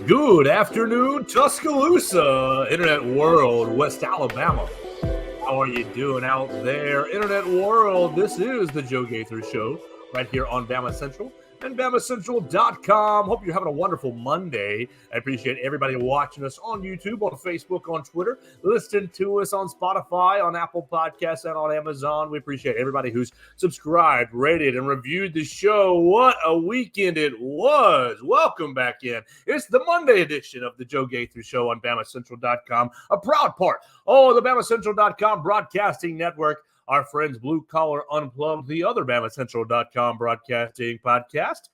Good afternoon, Tuscaloosa, Internet World, West Alabama. How are you doing out there, Internet World? This is the Joe Gaither Show right here on BamaCentral and BamaCentral.com. Hope you're having a wonderful Monday. I appreciate everybody watching us on YouTube, on Facebook, on Twitter, listening to us on Spotify, on Apple Podcasts, and on Amazon. We appreciate everybody who's subscribed, rated, and reviewed the show. What a weekend it was. Welcome back in. It's the Monday edition of the Joe Gaither Show on BamaCentral.com, a proud part of the BamaCentral.com broadcasting network. Our friends Blue Collar Unplugged, the other BamaCentral.com broadcasting podcast.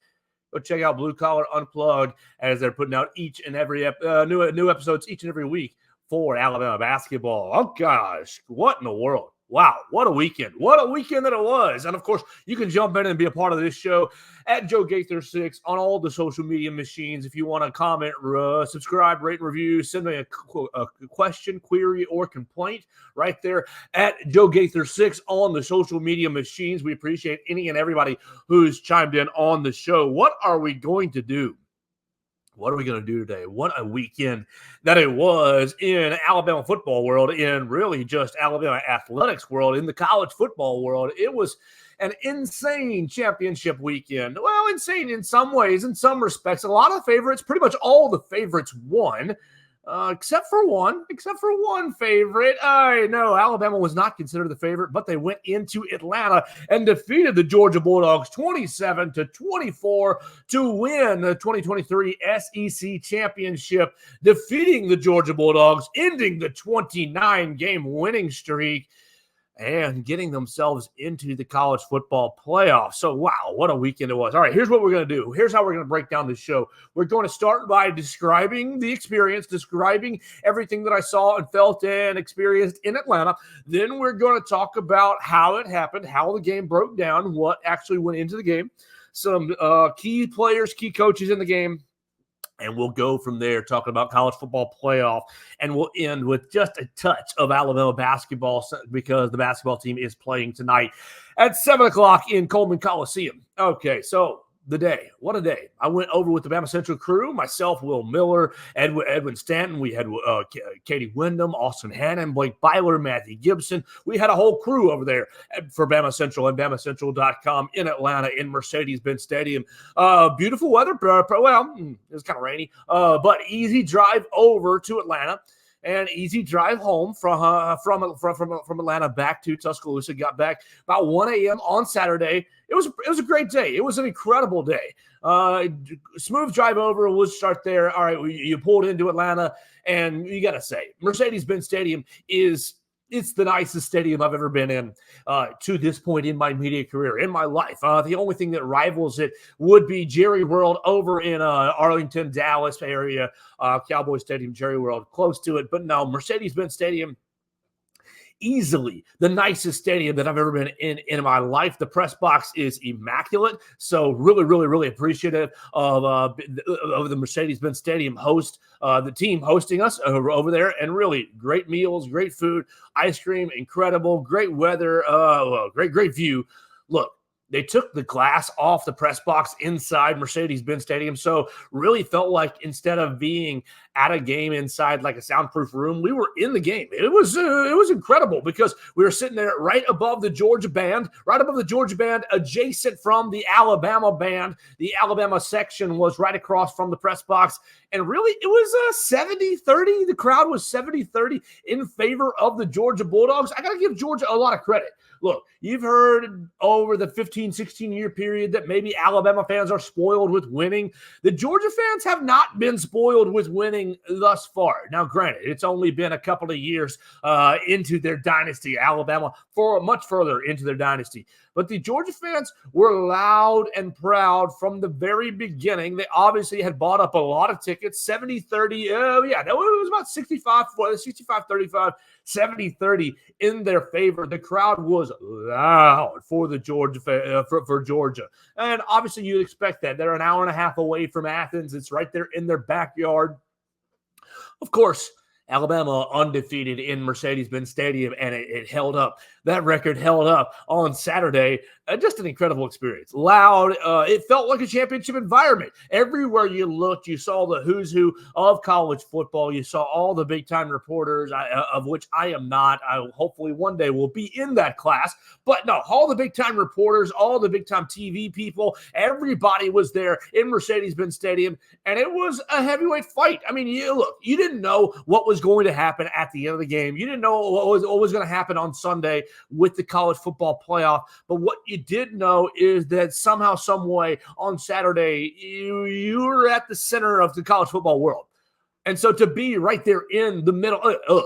Go check out Blue Collar Unplugged as they're putting out each and every new episodes each and every week for Alabama basketball. Oh, gosh, what in the world? Wow, what a weekend. What a weekend that it was. And, of course, you can jump in and be a part of this show at Joe Gaither6 on all the social media machines. If you want to comment, subscribe, rate, review, send me a question, query, or complaint right there at Joe Gaither6 on the social media machines. We appreciate any and everybody who's chimed in on the show. What are we going to do? What are we going to do today? What a weekend that it was in Alabama football world, in really just Alabama athletics world, in the college football world. It was an insane championship weekend. Well, insane in some ways, in some respects. A lot of favorites, pretty much all the favorites won. Except for one favorite. I know Alabama was not considered the favorite, but they went into Atlanta and defeated the Georgia Bulldogs 27-24 to win the 2023 SEC championship, defeating the Georgia Bulldogs, ending the 29-game winning streak, and getting themselves into the college football playoff. So, wow, what a weekend it was. All right, here's what we're going to do. Here's how we're going to break down the show. We're going to start by describing the experience, describing everything that I saw and felt and experienced in Atlanta. Then we're going to talk about how it happened, how the game broke down, what actually went into the game, some key players, key coaches in the game. And we'll go from there talking about college football playoff. And we'll end with just a touch of Alabama basketball because the basketball team is playing tonight at 7 o'clock in Coleman Coliseum. Okay, so the day. What a day. I went over with the BamaCentral crew, myself, Will Miller, Edwin Stanton. We had Katie Wyndham, Austin Hannon, Blake Byler, Matthew Gibson. We had a whole crew over there for BamaCentral and BamaCentral.com in Atlanta in Mercedes-Benz Stadium. Beautiful weather. Well, it was kind of rainy, but easy drive over to Atlanta. And easy drive home from Atlanta back to Tuscaloosa. Got back about 1 a.m. on Saturday. It was a great day. It was an incredible day. Smooth drive over. We'll start there. All right, you pulled into Atlanta, and you got to say, Mercedes-Benz Stadium it's the nicest stadium I've ever been in to this point in my media career, in my life. The only thing that rivals it would be Jerry World over in Arlington, Dallas area, Cowboy Stadium, Jerry World, close to it. But no, Mercedes-Benz Stadium, easily the nicest stadium that I've ever been in my life. The press box is immaculate. So really, really, really appreciative of the Mercedes-Benz Stadium host, the team hosting us over there, and really great meals, great food, ice cream, incredible, great weather, great view. Look, they took the glass off the press box inside Mercedes-Benz Stadium, so really felt like instead of being at a game inside like a soundproof room, we were in the game. It was incredible because we were sitting there right above the Georgia band, adjacent from the Alabama band. The Alabama section was right across from the press box, and really it was 70-30. The crowd was 70-30 in favor of the Georgia Bulldogs. I got to give Georgia a lot of credit. Look, you've heard over the 15, 16-year period that maybe Alabama fans are spoiled with winning. The Georgia fans have not been spoiled with winning thus far. Now, granted, it's only been a couple of years into their dynasty. Alabama for much further into their dynasty. But the Georgia fans were loud and proud from the very beginning. They obviously had bought up a lot of tickets, 70-30. It was about 65-35, 70-30 in their favor. The crowd was loud for the Georgia for Georgia. And obviously you'd expect that. They're an hour and a half away from Athens. It's right there in their backyard. Of course, Alabama undefeated in Mercedes-Benz Stadium, and it held up. that record held up on Saturday. Just an incredible experience. Loud. It felt like a championship environment. Everywhere you looked, you saw the who's who of college football. You saw all the big-time reporters, of which I am not. I hopefully one day will be in that class. But no, all the big-time reporters, all the big-time TV people, everybody was there in Mercedes-Benz Stadium, and it was a heavyweight fight. I mean, you didn't know what was going to happen at the end of the game. You didn't know what was going to happen on Sunday with the college football playoff. But what you did know is that somehow, some way on Saturday, you were at the center of the college football world. And so to be right there in the middle,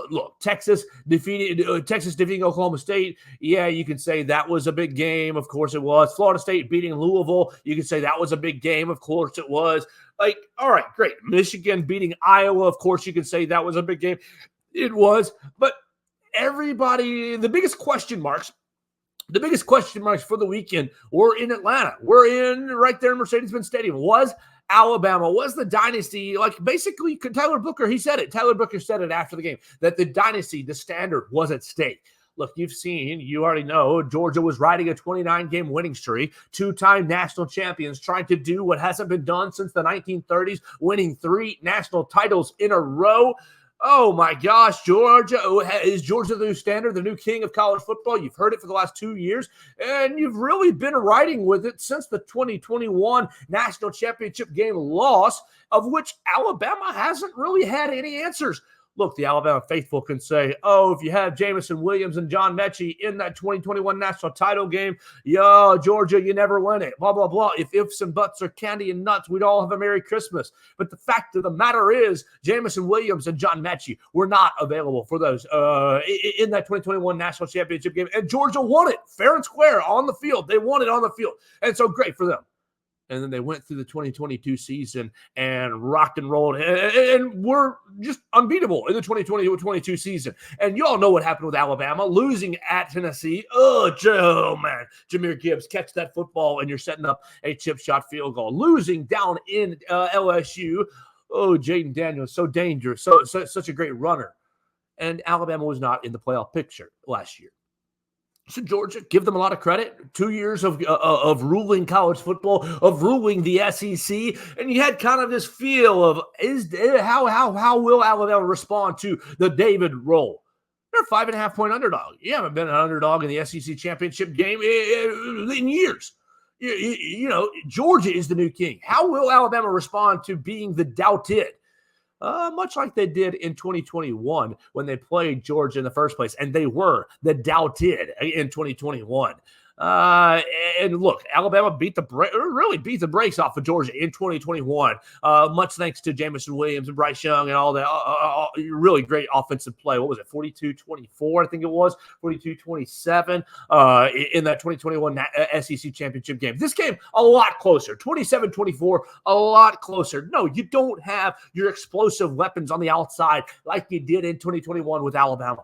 look, Texas defeating Oklahoma State. Yeah, you can say that was a big game. Of course it was. Florida State beating Louisville. You can say that was a big game. Of course it was. Like, all right, great. Michigan beating Iowa. Of course you can say that was a big game. It was. But everybody, the biggest question marks for the weekend were in Atlanta. We're in right there in Mercedes-Benz Stadium. Was Alabama, was the dynasty, like basically Tyler Booker, he said it. Tyler Booker said it after the game, that the dynasty, the standard was at stake. Look, you already know, Georgia was riding a 29-game winning streak, two-time national champions, trying to do what hasn't been done since the 1930s, winning 3 national titles in a row. Oh my gosh, Georgia. Is Georgia the new standard, the new king of college football? You've heard it for the last 2 years, and you've really been riding with it since the 2021 national championship game loss, of which Alabama hasn't really had any answers. Look, the Alabama faithful can say, oh, if you have Jamison Williams and John Mechie in that 2021 national title game, Georgia, you never win it, blah, blah, blah. If ifs and buts are candy and nuts, we'd all have a Merry Christmas. But the fact of the matter is, Jamison Williams and John Mechie were not available for those in that 2021 national championship game. And Georgia won it fair and square on the field. They won it on the field. And so great for them. And then they went through the 2022 and rocked and rolled and were just unbeatable in the 2022 season. And you all know what happened with Alabama, losing at Tennessee. Oh, man. Jahmyr Gibbs, catch that football, and you're setting up a chip shot field goal. Losing down in LSU. Oh, Jaden Daniels, so dangerous, such a great runner. And Alabama was not in the playoff picture last year. So Georgia, give them a lot of credit. 2 years of ruling college football, of ruling the SEC, and you had kind of this feel of how will Alabama respond to the David role? They're a 5.5-point underdog. You haven't been an underdog in the SEC championship game in years. You know, Georgia is the new king. How will Alabama respond to being the doubted? Much like they did in 2021 when they played Georgia in the first place, and they were the doubted in 2021. And look, Alabama beat the brakes off of Georgia in 2021. Much thanks to Jamison Williams and Bryce Young and all that. Really great offensive play. What was it? 42-24, I think it was. 42-27 in that 2021 SEC championship game. This game, a lot closer. 27-24, a lot closer. No, you don't have your explosive weapons on the outside like you did in 2021 with Alabama.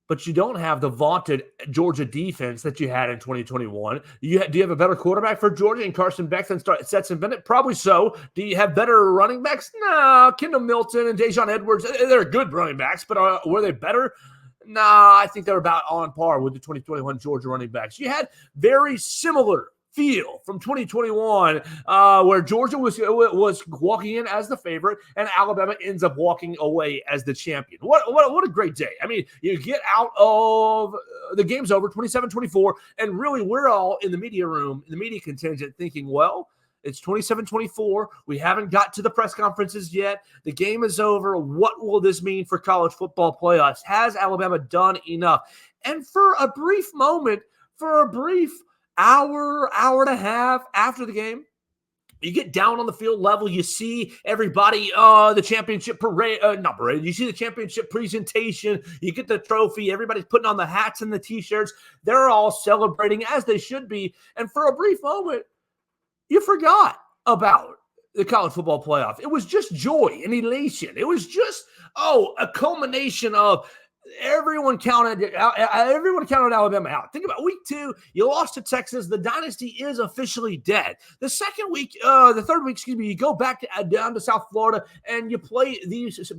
But you don't have the vaunted Georgia defense that you had in 2021. Do you have a better quarterback for Georgia in Carson Beck than Stetson Bennett? Probably so. Do you have better running backs? No. Kendall Milton and Dejon Edwards, they're good running backs, but were they better? No, I think they're about on par with the 2021 Georgia running backs. You had very similar feel from 2021 where Georgia was walking in as the favorite and Alabama ends up walking away as the champion. What a great day. I mean, you get out of the game's over 27-24, and really we're all in the media room, in the media contingent thinking, well, it's 27-24. We haven't got to the press conferences yet. The game is over. What will this mean for college football playoffs? Has Alabama done enough? And for a brief moment, hour and a half after the game, you get down on the field level, you see everybody, the championship parade, not parade, you see the championship presentation, you get the trophy, everybody's putting on the hats and the t-shirts, they're all celebrating as they should be, and for a brief moment, you forgot about the college football playoff. It was just joy and elation. It was just, a culmination of everyone counted Alabama out. Think about week 2. You lost to Texas. The dynasty is officially dead. The third week, you go back down to South Florida and you play these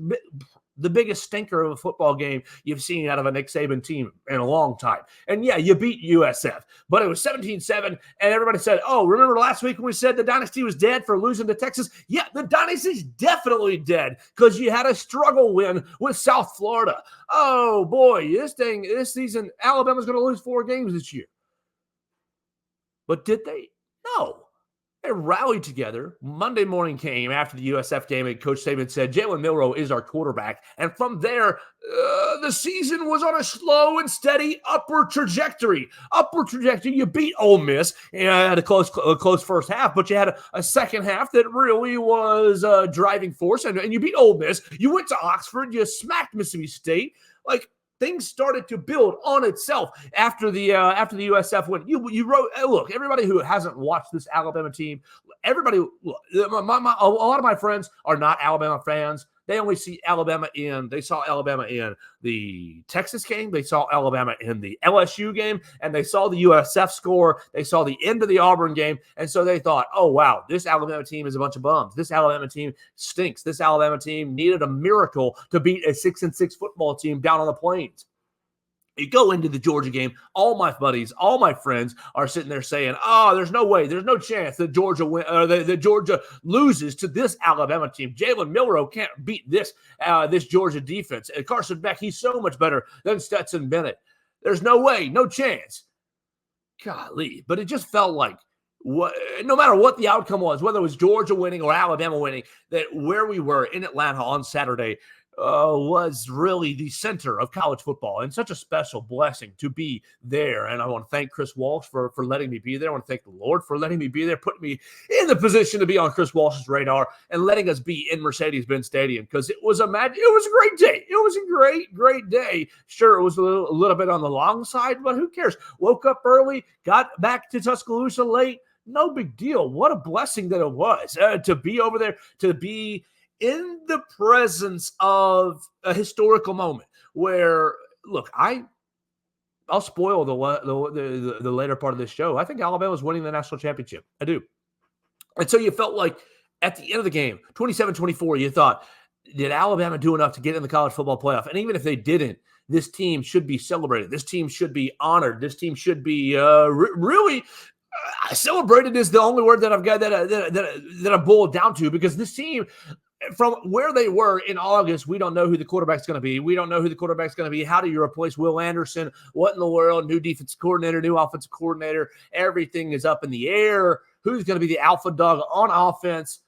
the biggest stinker of a football game you've seen out of a Nick Saban team in a long time. And yeah, you beat USF, but it was 17-7, and everybody said, oh, remember last week when we said the dynasty was dead for losing to Texas? Yeah, the dynasty's definitely dead because you had a struggle win with South Florida. Oh, boy, this season, Alabama's going to lose 4 games this year. But did they? No. They rallied together. Monday morning came after the USF game, and Coach Saban said, Jalen Milroe is our quarterback. And from there, the season was on a slow and steady upward trajectory. You beat Ole Miss and had a close first half, but you had a second half that really was a driving force. And you beat Ole Miss. You went to Oxford. You smacked Mississippi State. Like, things started to build on itself after the USF win. You wrote, look, everybody who hasn't watched this Alabama team, everybody, look, a lot of my friends are not Alabama fans. They only see Alabama they saw Alabama in the Texas game. They saw Alabama in the LSU game, and they saw the USF score. They saw the end of the Auburn game. And so they thought, oh, wow, this Alabama team is a bunch of bums. This Alabama team stinks. This Alabama team needed a miracle to beat a 6-6 football team down on the plains. You go into the Georgia game, all my buddies, all my friends are sitting there saying, oh, there's no way, there's no chance that Georgia loses to this Alabama team. Jalen Milroe can't beat this Georgia defense. And Carson Beck, he's so much better than Stetson Bennett. There's no way, no chance. Golly, but it just felt like no matter what the outcome was, whether it was Georgia winning or Alabama winning, that where we were in Atlanta on Saturday was really the center of college football, and such a special blessing to be there. And I want to thank Chris Walsh for letting me be there. I want to thank the Lord for letting me be there, putting me in the position to be on Chris Walsh's radar and letting us be in Mercedes-Benz Stadium, because it was a great day. It was a great day. Sure, it was a little bit on the long side, but who cares? Woke up early, got back to Tuscaloosa late. No big deal. What a blessing that it was to be over there, to be in the presence of a historical moment where, look, I'll spoil the later part of this show. I think Alabama's winning the national championship. I do. And so you felt like at the end of the game, 27-24, you thought, did Alabama do enough to get in the college football playoff? And even if they didn't, this team should be celebrated. This team should be honored. This team should be really celebrated is the only word that I've got that I boiled down to, because this team, from where they were in August, we don't know who the quarterback's going to be. We don't know who the quarterback's going to be. How do you replace Will Anderson? What in the world? New defensive coordinator, new offensive coordinator. Everything is up in the air. Who's going to be the alpha dog on offense?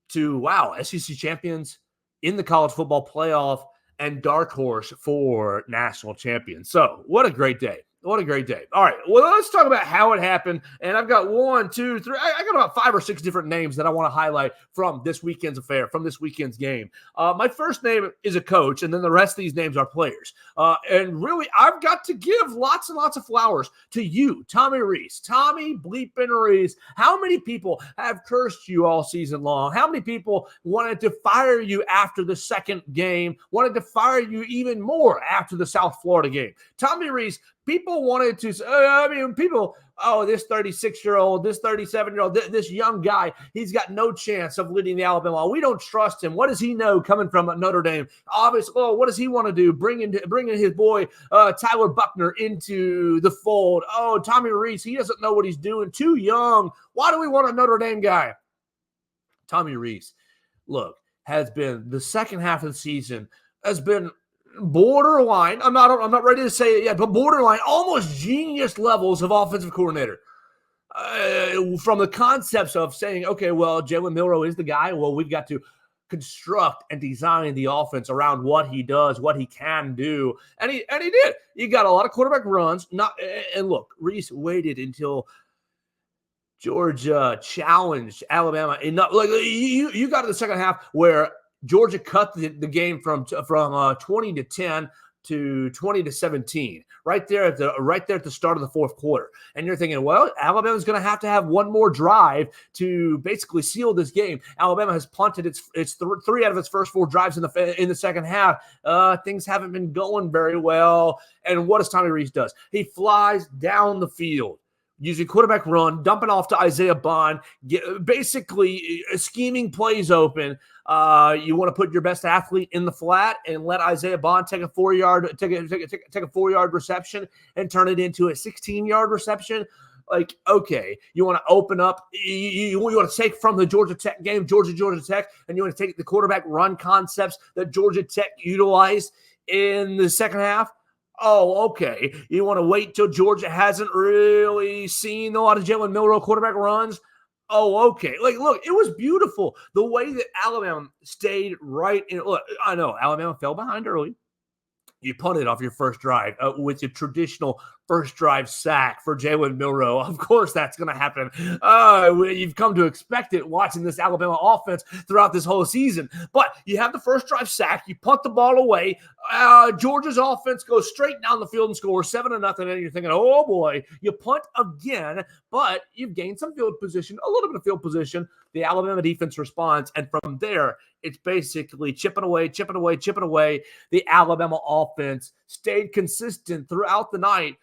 To, wow, SEC champions in the college football playoff and dark horse for national champions. So what a great day. What a great day. All right, well, let's talk about how it happened. And I've got 1, 2, 3. I got about 5 or 6 different names that I want to highlight from this weekend's affair, from this weekend's game. My first name is a coach, and then the rest of these names are players. And really, I've got to give lots and lots of flowers to you, Tommy Rees. Tommy bleeping Rees. How many people have cursed you all season long? How many people wanted to fire you after the second game, wanted to fire you even more after the South Florida game? Tommy Rees, people wanted to, this 36-year-old, this 37-year-old, this young guy, he's got no chance of leading the Alabama. We don't trust him. What does he know coming from Notre Dame? Obviously, what does he want to do? Bringing his boy Tyler Buckner into the fold. Oh, Tommy Rees, he doesn't know what he's doing. Too young. Why do we want a Notre Dame guy? Tommy Rees, look, has been the second half of the season has been borderline. I'm not ready to say it yet, but borderline, almost genius levels of offensive coordinator. From the concepts of saying, okay, well, Jalen Milroe is the guy. Well, we've got to construct and design the offense around what he does, what he can do, and he did. You got a lot of quarterback runs. And look, Rees waited until Georgia challenged Alabama enough. Like you got to the second half where Georgia cut the game from 20-10 to 20-17, right there at the start of the fourth quarter. And you're thinking, well, Alabama's going to have one more drive to basically seal this game. Alabama has punted its 3 out of its first 4 drives in the second half. Things haven't been going very well. And what does Tommy Rees does? He flies down the field. using quarterback run, dumping off to Isaiah Bond, basically scheming plays open. You want to put your best athlete in the flat and let Isaiah Bond take a 4-yard reception and turn it into a 16-yard reception. Like, okay, you want to open up, you want to take from the Georgia Tech game, Georgia Tech, and you want to take the quarterback run concepts that Georgia Tech utilized in the second half. Oh, okay. You want to wait till Georgia hasn't really seen a lot of Jalen Milroe quarterback runs? Oh, okay. Like, look, it was beautiful. The way that Alabama stayed right in. Look, I know Alabama fell behind early. You punted off your first drive with your traditional first drive sack for Jalen Milroe. Of course, that's going to happen. You've come to expect it watching this Alabama offense throughout this whole season. But you have the first drive sack. You punt the ball away. Georgia's offense goes straight down the field and scores 7-0. And you're thinking, oh, boy, you punt again. But you've gained some field position, a little bit of field position. The Alabama defense responds. And from there, it's basically chipping away. The Alabama offense stayed consistent throughout the night.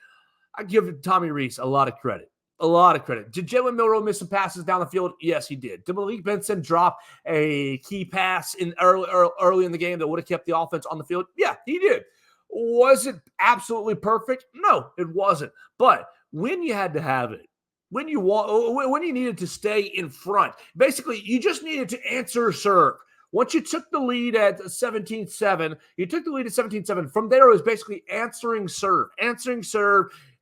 I give Tommy Rees a lot of credit. Did Jalen Milroe miss some passes down the field? Yes, he did. Did Malik Benson drop a key pass in early in the game that would have kept the offense on the field? Yeah, he did. Was it absolutely perfect? No, it wasn't. But when you had to have it, when you needed to stay in front, basically you just needed to answer serve. Once you took the lead at 17-7, from there it was basically answering serve.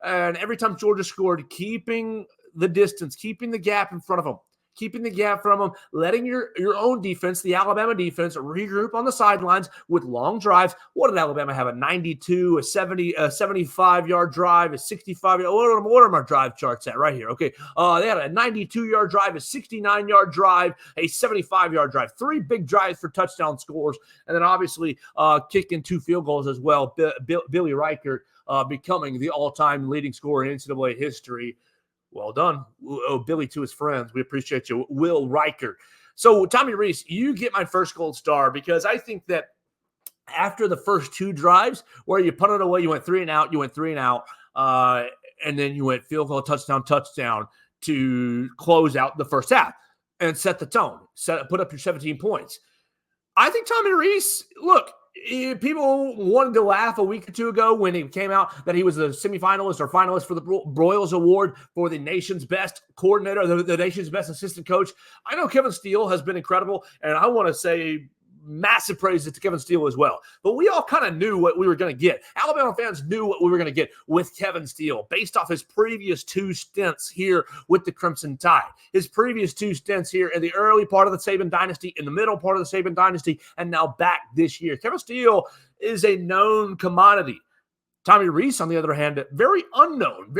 And every time Georgia scored, keeping the distance, keeping the gap in front of them, letting your own defense, the Alabama defense, regroup on the sidelines with long drives. What did Alabama have? A 92, a 70, a 75-yard drive, a 65-yard. What are my drive charts at right here? Okay, they had a 92-yard drive, a 69-yard drive, a 75-yard drive. 3 big drives for touchdown scores, and then obviously kicking 2 field goals as well. Billy Reichert becoming the all-time leading scorer in NCAA history. Well done. Oh, Billy to his friends. We appreciate you. Will Reichert. So, Tommy Rees, you get my first gold star because I think that after the first 2 drives where you punted away, you went 3 and out, and then you went field goal, touchdown to close out the first half and set the tone, put up your 17 points. I think Tommy Rees, look, people wanted to laugh a week or 2 ago when he came out that he was a semifinalist or finalist for the Broyles Award for the nation's best coordinator, the nation's best assistant coach. I know Kevin Steele has been incredible, and I want to say massive praises to Kevin Steele as well. But we all kind of knew what we were going to get. Alabama fans knew what we were going to get with Kevin Steele based off his previous 2 stints here with the Crimson Tide. His previous 2 stints here in the early part of the Saban dynasty, in the middle part of the Saban dynasty, and now back this year. Kevin Steele is a known commodity. Tommy Rees, on the other hand, very unknown.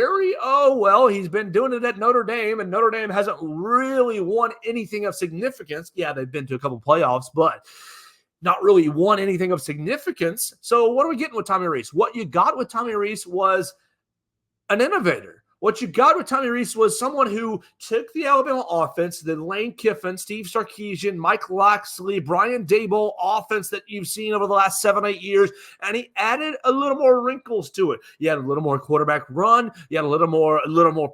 He's been doing it at Notre Dame, and Notre Dame hasn't really won anything of significance. Yeah, they've been to a couple playoffs, but not really won anything of significance. So what are we getting with Tommy Rees? What you got with Tommy Rees was an innovator. What you got with Tommy Rees was someone who took the Alabama offense, the Lane Kiffin, Steve Sarkisian, Mike Locksley, Brian Daboll offense that you've seen over the last 7-8 years, and he added a little more wrinkles to it. You had a little more quarterback run. You had a little more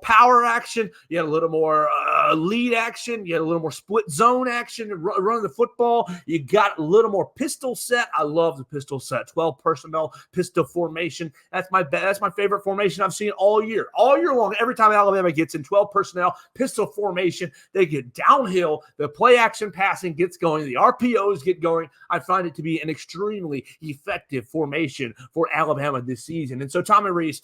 power action. You had a little more lead action. You had a little more split zone action, running the football. You got a little more pistol set. I love the pistol set. 12 personnel pistol formation. That's my favorite formation I've seen all year long. Every time Alabama gets in 12 personnel pistol formation, they get downhill. The play action passing gets going. The RPOs get going. I find it to be an extremely effective formation for Alabama this season. And so Tommy Rees,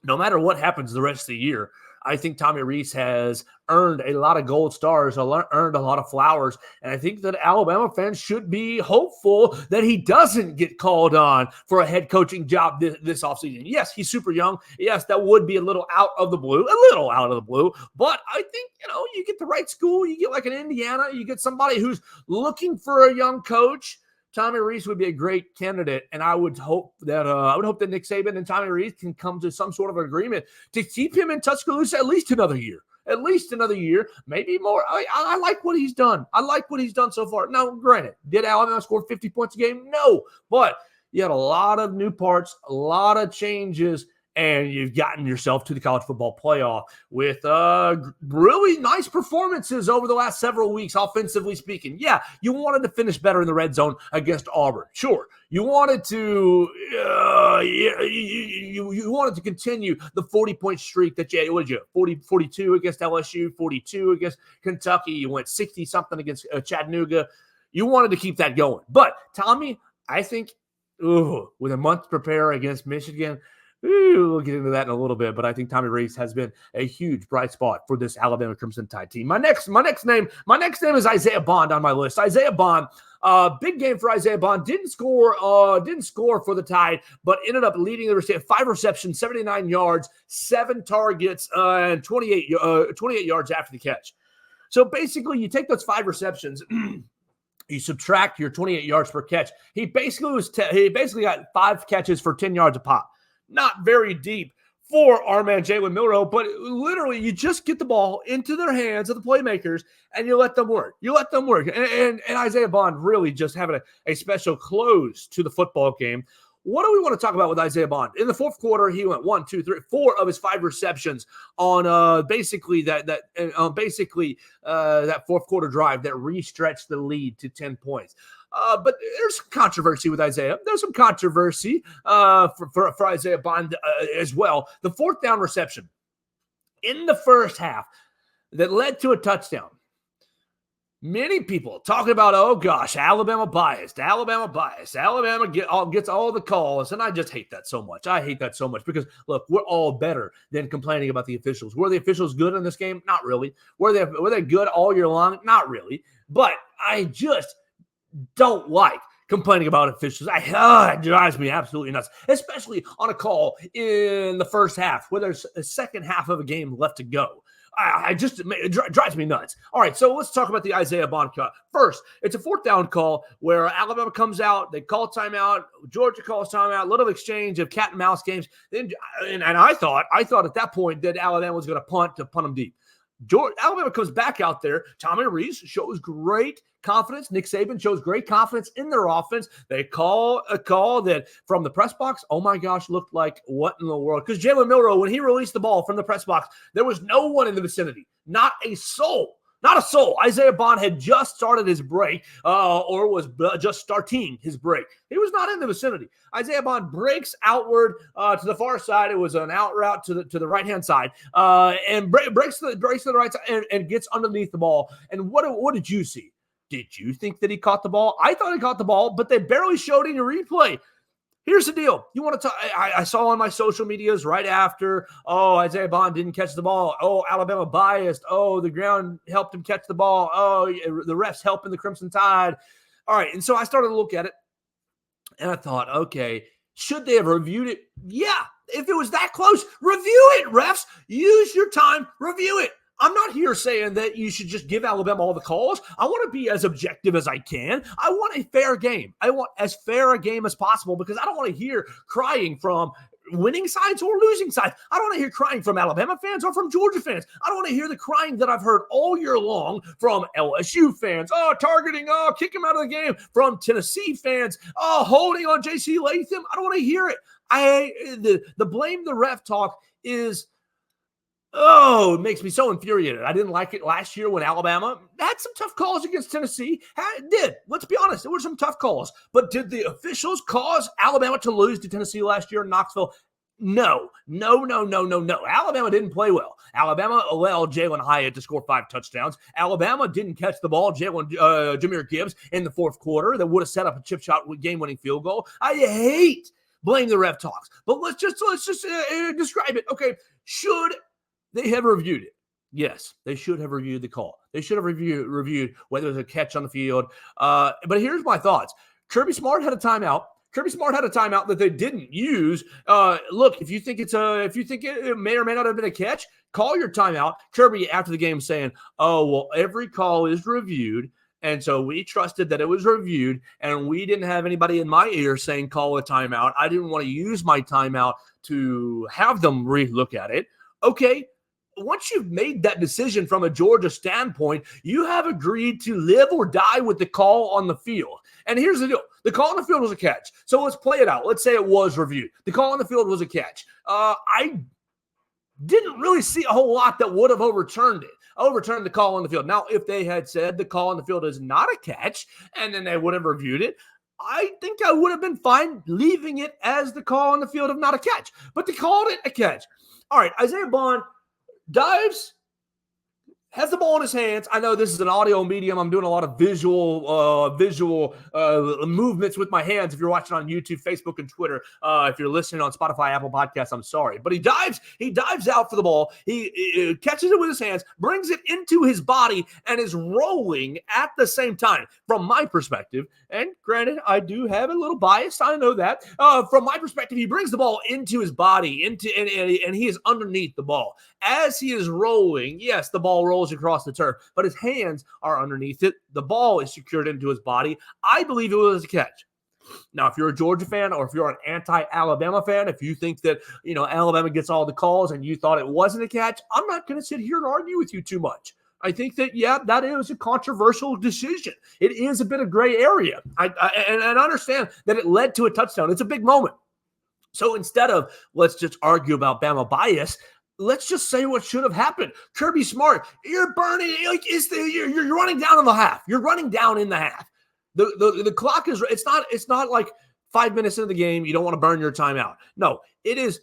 no matter what happens the rest of the year, I think Tommy Rees has earned a lot of gold stars, earned a lot of flowers, and I think that Alabama fans should be hopeful that he doesn't get called on for a head coaching job this offseason. Yes, he's super young. Yes, that would be a little out of the blue, but I think, you get the right school, you get like an Indiana, you get somebody who's looking for a young coach. Tommy Rees would be a great candidate, and I would hope that Nick Saban and Tommy Rees can come to some sort of agreement to keep him in Tuscaloosa at least another year. Maybe more. I like what he's done. I like what he's done so far. Now, granted, did Alabama score 50 points a game? No, but you had a lot of new parts, a lot of changes, and you've gotten yourself to the college football playoff with really nice performances over the last several weeks, offensively speaking. Yeah, you wanted to finish better in the red zone against Auburn. Sure. You wanted to you wanted to continue the 40-point streak that you had. 42 against LSU, 42 against Kentucky. You went 60-something against Chattanooga. You wanted to keep that going. But, Tommy, I think with a month to prepare against Michigan, we'll get into that in a little bit, but I think Tommy Rees has been a huge bright spot for this Alabama Crimson Tide team. My next name is Isaiah Bond on my list. Isaiah Bond, big game for Isaiah Bond. Didn't score for the Tide, but ended up leading the receiver. 5 receptions, 79 yards, 7 targets, and 28 yards after the catch. So basically, you take those 5 receptions. You subtract your 28 yards per catch. He basically got 5 catches for 10 yards a pop. Not very deep for our man Jalen Milroe, but literally you just get the ball into their hands of the playmakers and you let them work. And Isaiah Bond really just having a special close to the football game. What do we want to talk about with Isaiah Bond? In the fourth quarter, he went 1, 2, 3, 4 of his 5 receptions on basically that fourth quarter drive that restretched the lead to 10 points. But there's some controversy with Isaiah. There's some controversy for Isaiah Bond as well. The 4th down reception in the first half that led to a touchdown. Many people talking about, oh gosh, Alabama biased. Alabama gets all the calls, and I just hate that so much. I hate that so much because, look, we're all better than complaining about the officials. Were the officials good in this game? Not really. Were they good all year long? Not really. But I just don't like complaining about officials. It drives me absolutely nuts, especially on a call in the first half where there's a second half of a game left to go. It drives me nuts. All right, so let's talk about the Isaiah Bond cut. First, it's a 4th down call where Alabama comes out. They call timeout. Georgia calls timeout. Little exchange of cat and mouse games. And I thought at that point that Alabama was going to punt them deep. Alabama comes back out there. Tommy Rees shows great confidence. Nick Saban shows great confidence in their offense. They call a call that from the press box, oh my gosh, looked like what in the world? Because Jalen Milroe, when he released the ball from the press box, there was no one in the vicinity. Not a soul. Not a soul. Isaiah Bond had just started his break or was just starting his break. He was not in the vicinity. Isaiah Bond breaks outward to the far side. It was an out route to the right-hand side and breaks to the right side and gets underneath the ball. And what did you see? Did you think that he caught the ball? I thought he caught the ball, but they barely showed any replay. Here's the deal. You want to talk? I saw on my social medias right after, oh, Isaiah Bond didn't catch the ball. Oh, Alabama biased. Oh, the ground helped him catch the ball. Oh, the refs helping the Crimson Tide. All right. And so I started to look at it and I thought, okay, should they have reviewed it? Yeah. If it was that close, review it, refs. Use your time. Review it. I'm not here saying that you should just give Alabama all the calls. I want to be as objective as I can. I want a fair game. I want as fair a game as possible because I don't want to hear crying from winning sides or losing sides. I don't want to hear crying from Alabama fans or from Georgia fans. I don't want to hear the crying that I've heard all year long from LSU fans. Oh, targeting, oh, kick him out of the game. From Tennessee fans, oh, holding on J.C. Latham. I don't want to hear it. The blame the ref talk is, oh, it makes me so infuriated. I didn't like it last year when Alabama had some tough calls against Tennessee. It did. Let's be honest. There were some tough calls. But did the officials cause Alabama to lose to Tennessee last year in Knoxville? No. Alabama didn't play well. Alabama allowed Jalen Hyatt to score 5 touchdowns. Alabama didn't catch the ball. Jahmyr Gibbs in the fourth quarter that would have set up a chip shot with game-winning field goal. I hate blame the ref talks. But let's just describe it. Okay, should they have reviewed it? Yes, they should have reviewed the call. They should have reviewed whether there's a catch on the field. But here's my thoughts. Kirby Smart had a timeout. That they didn't use. Look, if you think it may or may not have been a catch, call your timeout. Kirby after the game saying, "Oh well, every call is reviewed." And so we trusted that it was reviewed, and we didn't have anybody in my ear saying call a timeout. I didn't want to use my timeout to have them re-look at it. Okay. once you've made that decision from a Georgia standpoint, you have agreed to live or die with the call on the field. And here's the deal. The call on the field was a catch. So let's play it out. Let's say it was reviewed. The call on the field was a catch. I didn't really see a whole lot that would have overturned the call on the field. Now, if they had said the call on the field is not a catch, and then they would have reviewed it, I think I would have been fine leaving it as the call on the field of not a catch. But they called it a catch. All right, Isaiah Bond dives, has the ball in his hands. I know this is an audio medium. I'm doing a lot of visual movements with my hands. If you're watching on YouTube, Facebook, and Twitter, if you're listening on Spotify, Apple Podcasts, I'm sorry. But he dives out for the ball. He catches it with his hands, brings it into his body, and is rolling at the same time. From my perspective, and granted, I do have a little bias. I know that. From my perspective, he brings the ball into his body, and he is underneath the ball. As he is rolling, yes, the ball rolls across the turf, but his hands are underneath it. The ball is secured into his body. I believe it was a catch. Now, if you're a Georgia fan or if you're an anti-Alabama fan, if you think that, Alabama gets all the calls and you thought it wasn't a catch, I'm not going to sit here and argue with you too much. I think that, that is a controversial decision. It is a bit of gray area. I understand that it led to a touchdown. It's a big moment. So instead of let's just argue about Bama bias, let's just say what should have happened. Kirby Smart, you're burning, you're running down in the half. You're running down in the half. The clock is, it's not like 5 minutes into the game, you don't want to burn your timeout. No, it is,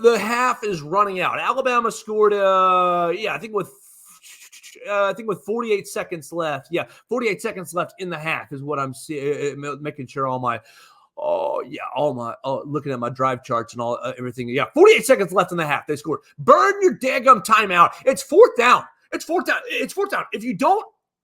the half is running out. Alabama scored, I think with 48 seconds left. Yeah, 48 seconds left in the half is what I'm seeing, making sure looking at my drive charts and everything. Yeah, 48 seconds left in the half. They scored. Burn your daggum timeout. It's fourth down.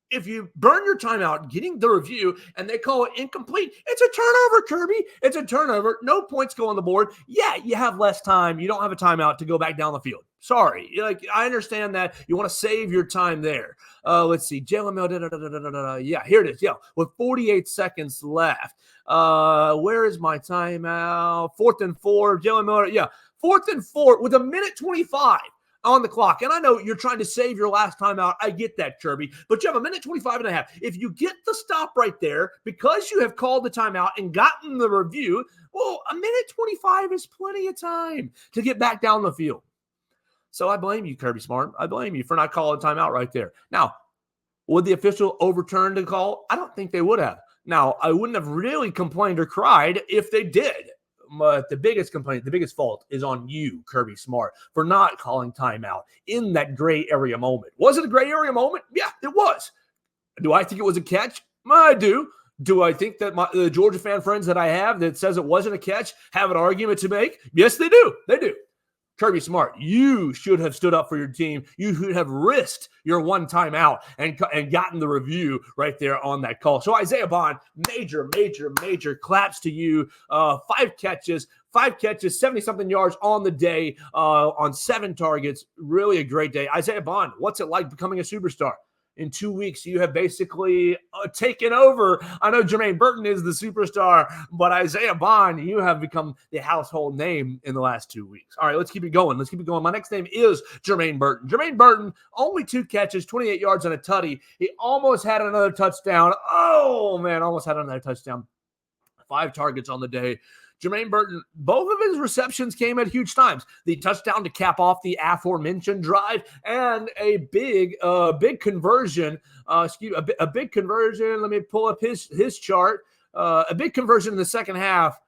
If you burn your timeout, getting the review, and they call it incomplete, it's a turnover, Kirby. It's a turnover. No points go on the board. Yeah, you have less time. You don't have a timeout to go back down the field. Sorry. I understand that. You want to save your time there. Let's see. Jalen Mills. Yeah, here it is. Yeah, with 48 seconds left. Where is my timeout? 4th and 4. Jalen Mills. Yeah, 4th and 4 with 1:25 on the clock. And I know you're trying to save your last timeout. I get that, Kirby. But you have 1:25 and a half. If you get the stop right there, because you have called the timeout and gotten the review, well, 1:25 is plenty of time to get back down the field. So I blame you, Kirby Smart. I blame you for not calling timeout right there. Now, would the official overturn the call? I don't think they would have. Now, I wouldn't have really complained or cried if they did. But the biggest complaint, the biggest fault is on you, Kirby Smart, for not calling timeout in that gray area moment. Was it a gray area moment? Yeah, it was. Do I think it was a catch? I do. Do I think that the Georgia fan friends that I have that says it wasn't a catch have an argument to make? Yes, they do. They do. Kirby Smart, you should have stood up for your team. You should have risked your one timeout and gotten the review right there on that call. So Isaiah Bond, major claps to you. 5 catches, 70-something yards on the day, on 7 targets. Really a great day. Isaiah Bond, what's it like becoming a superstar? In 2 weeks, you have basically taken over. I know Jermaine Burton is the superstar, but Isaiah Bond, you have become the household name in the last 2 weeks. All right, let's keep it going. My next name is Jermaine Burton. Jermaine Burton, only 2 catches, 28 yards and a tutty. He almost had another touchdown. Oh, man, almost had another touchdown. 5 targets on the day. Jermaine Burton, both of his receptions came at huge times. The touchdown to cap off the aforementioned drive and a big conversion. A big conversion. Let me pull up his chart. A big conversion in the second half.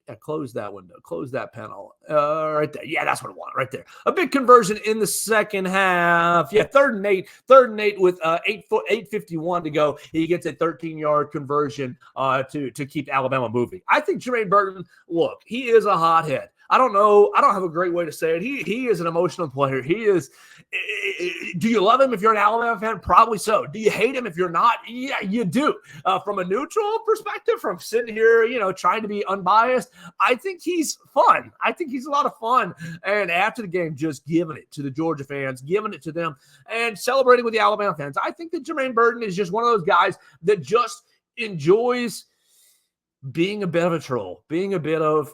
Yeah, close that window. Close that panel. Right there. Yeah, that's what I want right there. A big conversion in the second half. Yeah, 3rd and 8. 3rd and 8 with 8:51 to go. He gets a 13-yard conversion to keep Alabama moving. I think Jermaine Burton, look, he is a hothead. I don't know. I don't have a great way to say it. He is an emotional player. He is. Do you love him if you're an Alabama fan? Probably so. Do you hate him if you're not? Yeah, you do. From a neutral perspective, from sitting here, trying to be unbiased, I think he's fun. I think he's a lot of fun. And after the game, just giving it to the Georgia fans, giving it to them, and celebrating with the Alabama fans. I think that Jermaine Burton is just one of those guys that just enjoys being a bit of a troll, being a bit of,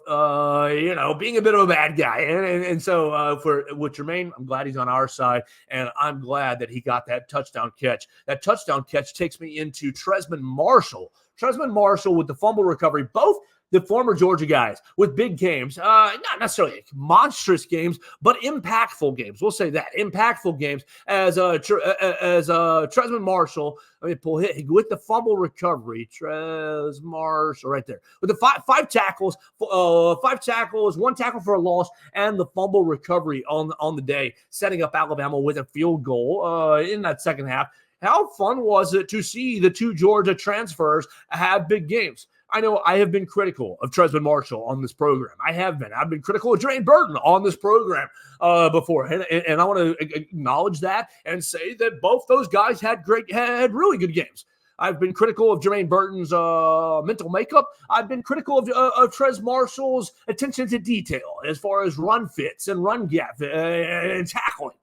being a bit of a bad guy. And so with Jermaine, I'm glad he's on our side, and I'm glad that he got that touchdown catch. That touchdown catch takes me into Tresman Marshall. Tresman Marshall with the fumble recovery, both the former Georgia guys with big games, not necessarily monstrous games, but impactful games. We'll say that, impactful games as Tresman Marshall. Let me pull hit with the fumble recovery. Tres Marshall right there with the five tackles, one tackle for a loss, and the fumble recovery on the day, setting up Alabama with a field goal in that second half. How fun was it to see the two Georgia transfers have big games? I know I have been critical of Tresman Marshall on this program. I have been. I've been critical of Jermaine Burton on this program before. And I want to acknowledge that and say that both those guys had really good games. I've been critical of Jermaine Burton's mental makeup. I've been critical of Tres Marshall's attention to detail as far as run fits and run gap and tackling.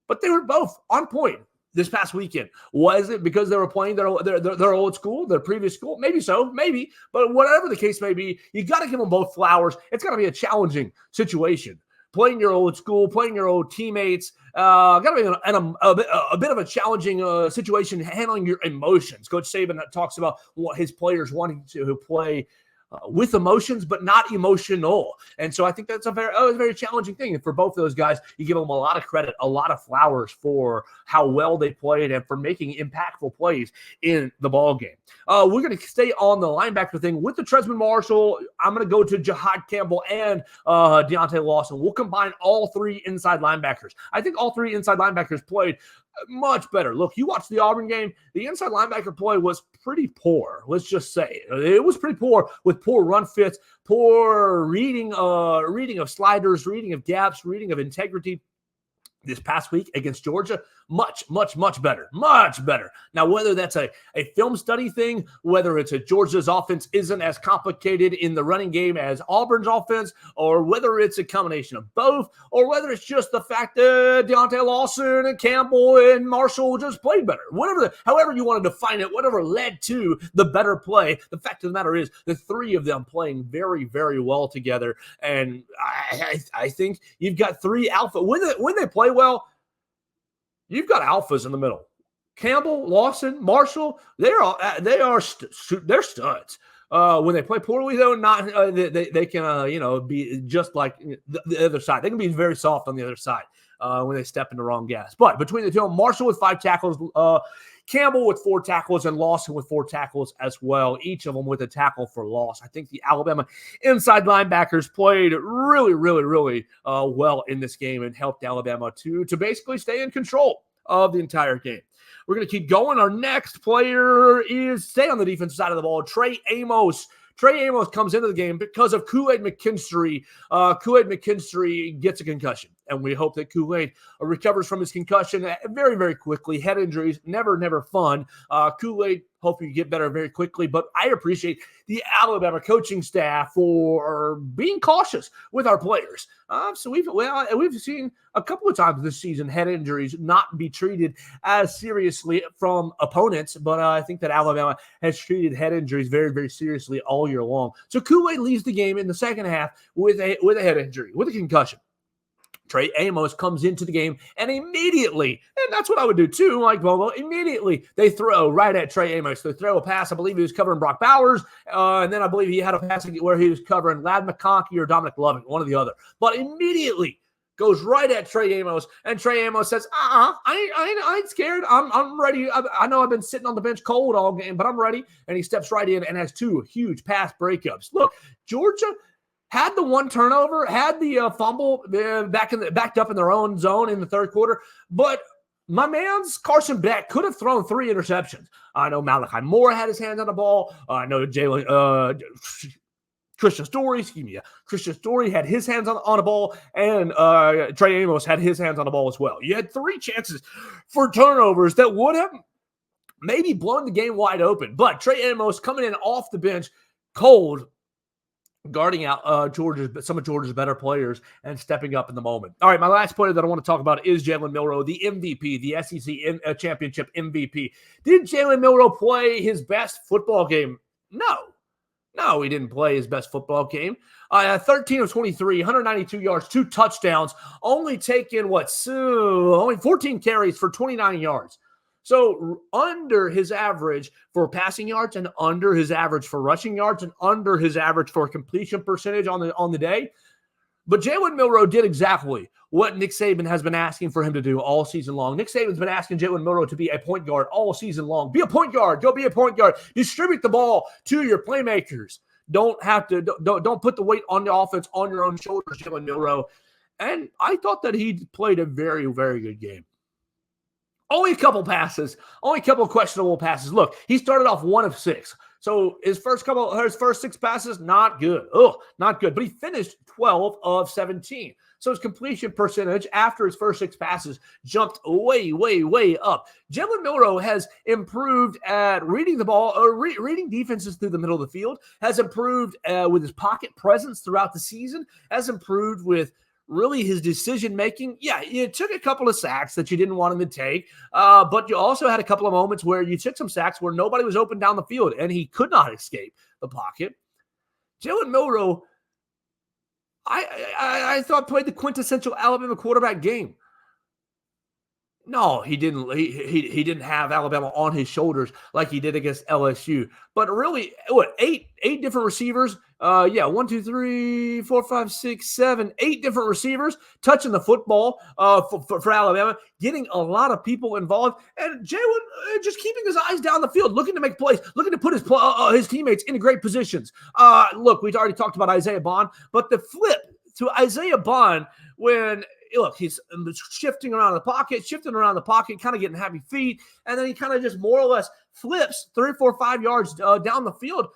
But they were both on point this past weekend. Was it because they were playing their old school, their previous school? Maybe so, maybe. But whatever the case may be, you got to give them both flowers. It's going to be a challenging situation. Playing your old school, playing your old teammates, got to be a bit of a challenging situation handling your emotions. Coach Saban talks about what his players wanting to play with emotions, but not emotional. And so I think that's a very challenging thing. And for both of those guys, you give them a lot of credit, a lot of flowers for how well they played and for making impactful plays in the ball game. We're going to stay on the linebacker thing with the Tresman Marshall. I'm going to go to Jihad Campbell and Deontay Lawson. We'll combine all three inside linebackers. I think all three inside linebackers played much better. Look, you watched the Auburn game. The inside linebacker play was pretty poor. Let's just say it was pretty poor, with poor run fits, poor reading of sliders, reading of gaps, reading of integrity. This past week against Georgia, much better. Now, whether that's a film study thing, whether it's a Georgia's offense isn't as complicated in the running game as Auburn's offense, or whether it's a combination of both, or whether it's just the fact that Deontay Lawson and Campbell and Marshall just played better. However you want to define it, whatever led to the better play, the fact of the matter is the three of them playing very, very well together. And I think you've got three alpha. When they play well, you've got alphas in the middle. Campbell, Lawson, Marshall, they're studs. When they play poorly, though, they can be just like the other side. They can be very soft on the other side when they step in the wrong gas. But between the two, Marshall with 5 tackles, Campbell with 4 tackles, and Lawson with 4 tackles as well, each of them with a tackle for loss. I think the Alabama inside linebackers played really, really, really well in this game and helped Alabama to basically stay in control of the entire game. We're going to keep going. Our next player stay on the defensive side of the ball, Trey Amos. Trey Amos comes into the game because of Kool-Aid McKinstry. Kool-Aid McKinstry gets a concussion, and we hope that Kool-Aid recovers from his concussion very, very quickly. Head injuries, never fun. Kool-Aid, hope you get better very quickly, but I appreciate the Alabama coaching staff for being cautious with our players. So we've seen a couple of times this season head injuries not be treated as seriously from opponents, but I think that Alabama has treated head injuries very, very seriously all year long. So Kool-Aid leaves the game in the second half with a head injury, with a concussion. Trey Amos comes into the game, and immediately, and that's what I would do too, like Bobo, immediately they throw right at Trey Amos. They throw a pass. I believe he was covering Brock Bowers, and then I believe he had a pass where he was covering Ladd McConkey or Dominic Loving, one or the other. But immediately goes right at Trey Amos, and Trey Amos says, I ain't scared. I'm ready. I know I've been sitting on the bench cold all game, but I'm ready. And he steps right in and has 2 huge pass breakups. Look, Georgia had the one turnover, had the fumble backed up in their own zone in the third quarter, but my man's Carson Beck could have thrown 3 interceptions. I know Malachi Moore had his hands on the ball. I know Christian Story had his hands on the ball, and Trey Amos had his hands on the ball as well. You had 3 chances for turnovers that would have maybe blown the game wide open, but Trey Amos coming in off the bench cold, guarding out some of Georgia's better players and stepping up in the moment. All right, my last player that I want to talk about is Jalen Milroe, the MVP, the SEC championship MVP. Did Jalen Milroe play his best football game? No. No, he didn't play his best football game. 13 of 23, 192 yards, 2 touchdowns, only taking only 14 carries for 29 yards. So under his average for passing yards and under his average for rushing yards and under his average for completion percentage on the day. But Jalen Milroe did exactly what Nick Saban has been asking for him to do all season long. Nick Saban's been asking Jalen Milroe to be a point guard all season long. Be a point guard. Go be a point guard. Distribute the ball to your playmakers. Don't put the weight on the offense on your own shoulders, Jalen Milroe. And I thought that he played a very, very good game. Only a couple questionable passes. Look, he started off 1 of 6. So his first 6 passes, not good. Not good. But he finished 12 of 17. So his completion percentage after his first 6 passes jumped way, way, way up. Jalen Milroe has improved at reading the ball, reading defenses through the middle of the field, has improved with his pocket presence throughout the season, has improved with really his decision-making. Yeah, you took a couple of sacks that you didn't want him to take, but you also had a couple of moments where you took some sacks where nobody was open down the field, and he could not escape the pocket. Jalen Milroe, I thought played the quintessential Alabama quarterback game. No, he didn't. He didn't have Alabama on his shoulders like he did against LSU. But really, eight different receivers. 1, 2, 3, 4, 5, 6, 7, 8 different receivers touching the football for Alabama, getting a lot of people involved, and Jalen just keeping his eyes down the field, looking to make plays, looking to put his teammates in great positions. Look, we've already talked about Isaiah Bond, but the flip to Isaiah Bond when he's shifting around the pocket, kind of getting happy feet, and then he kind of just more or less flips 3, 4, 5 yards down the field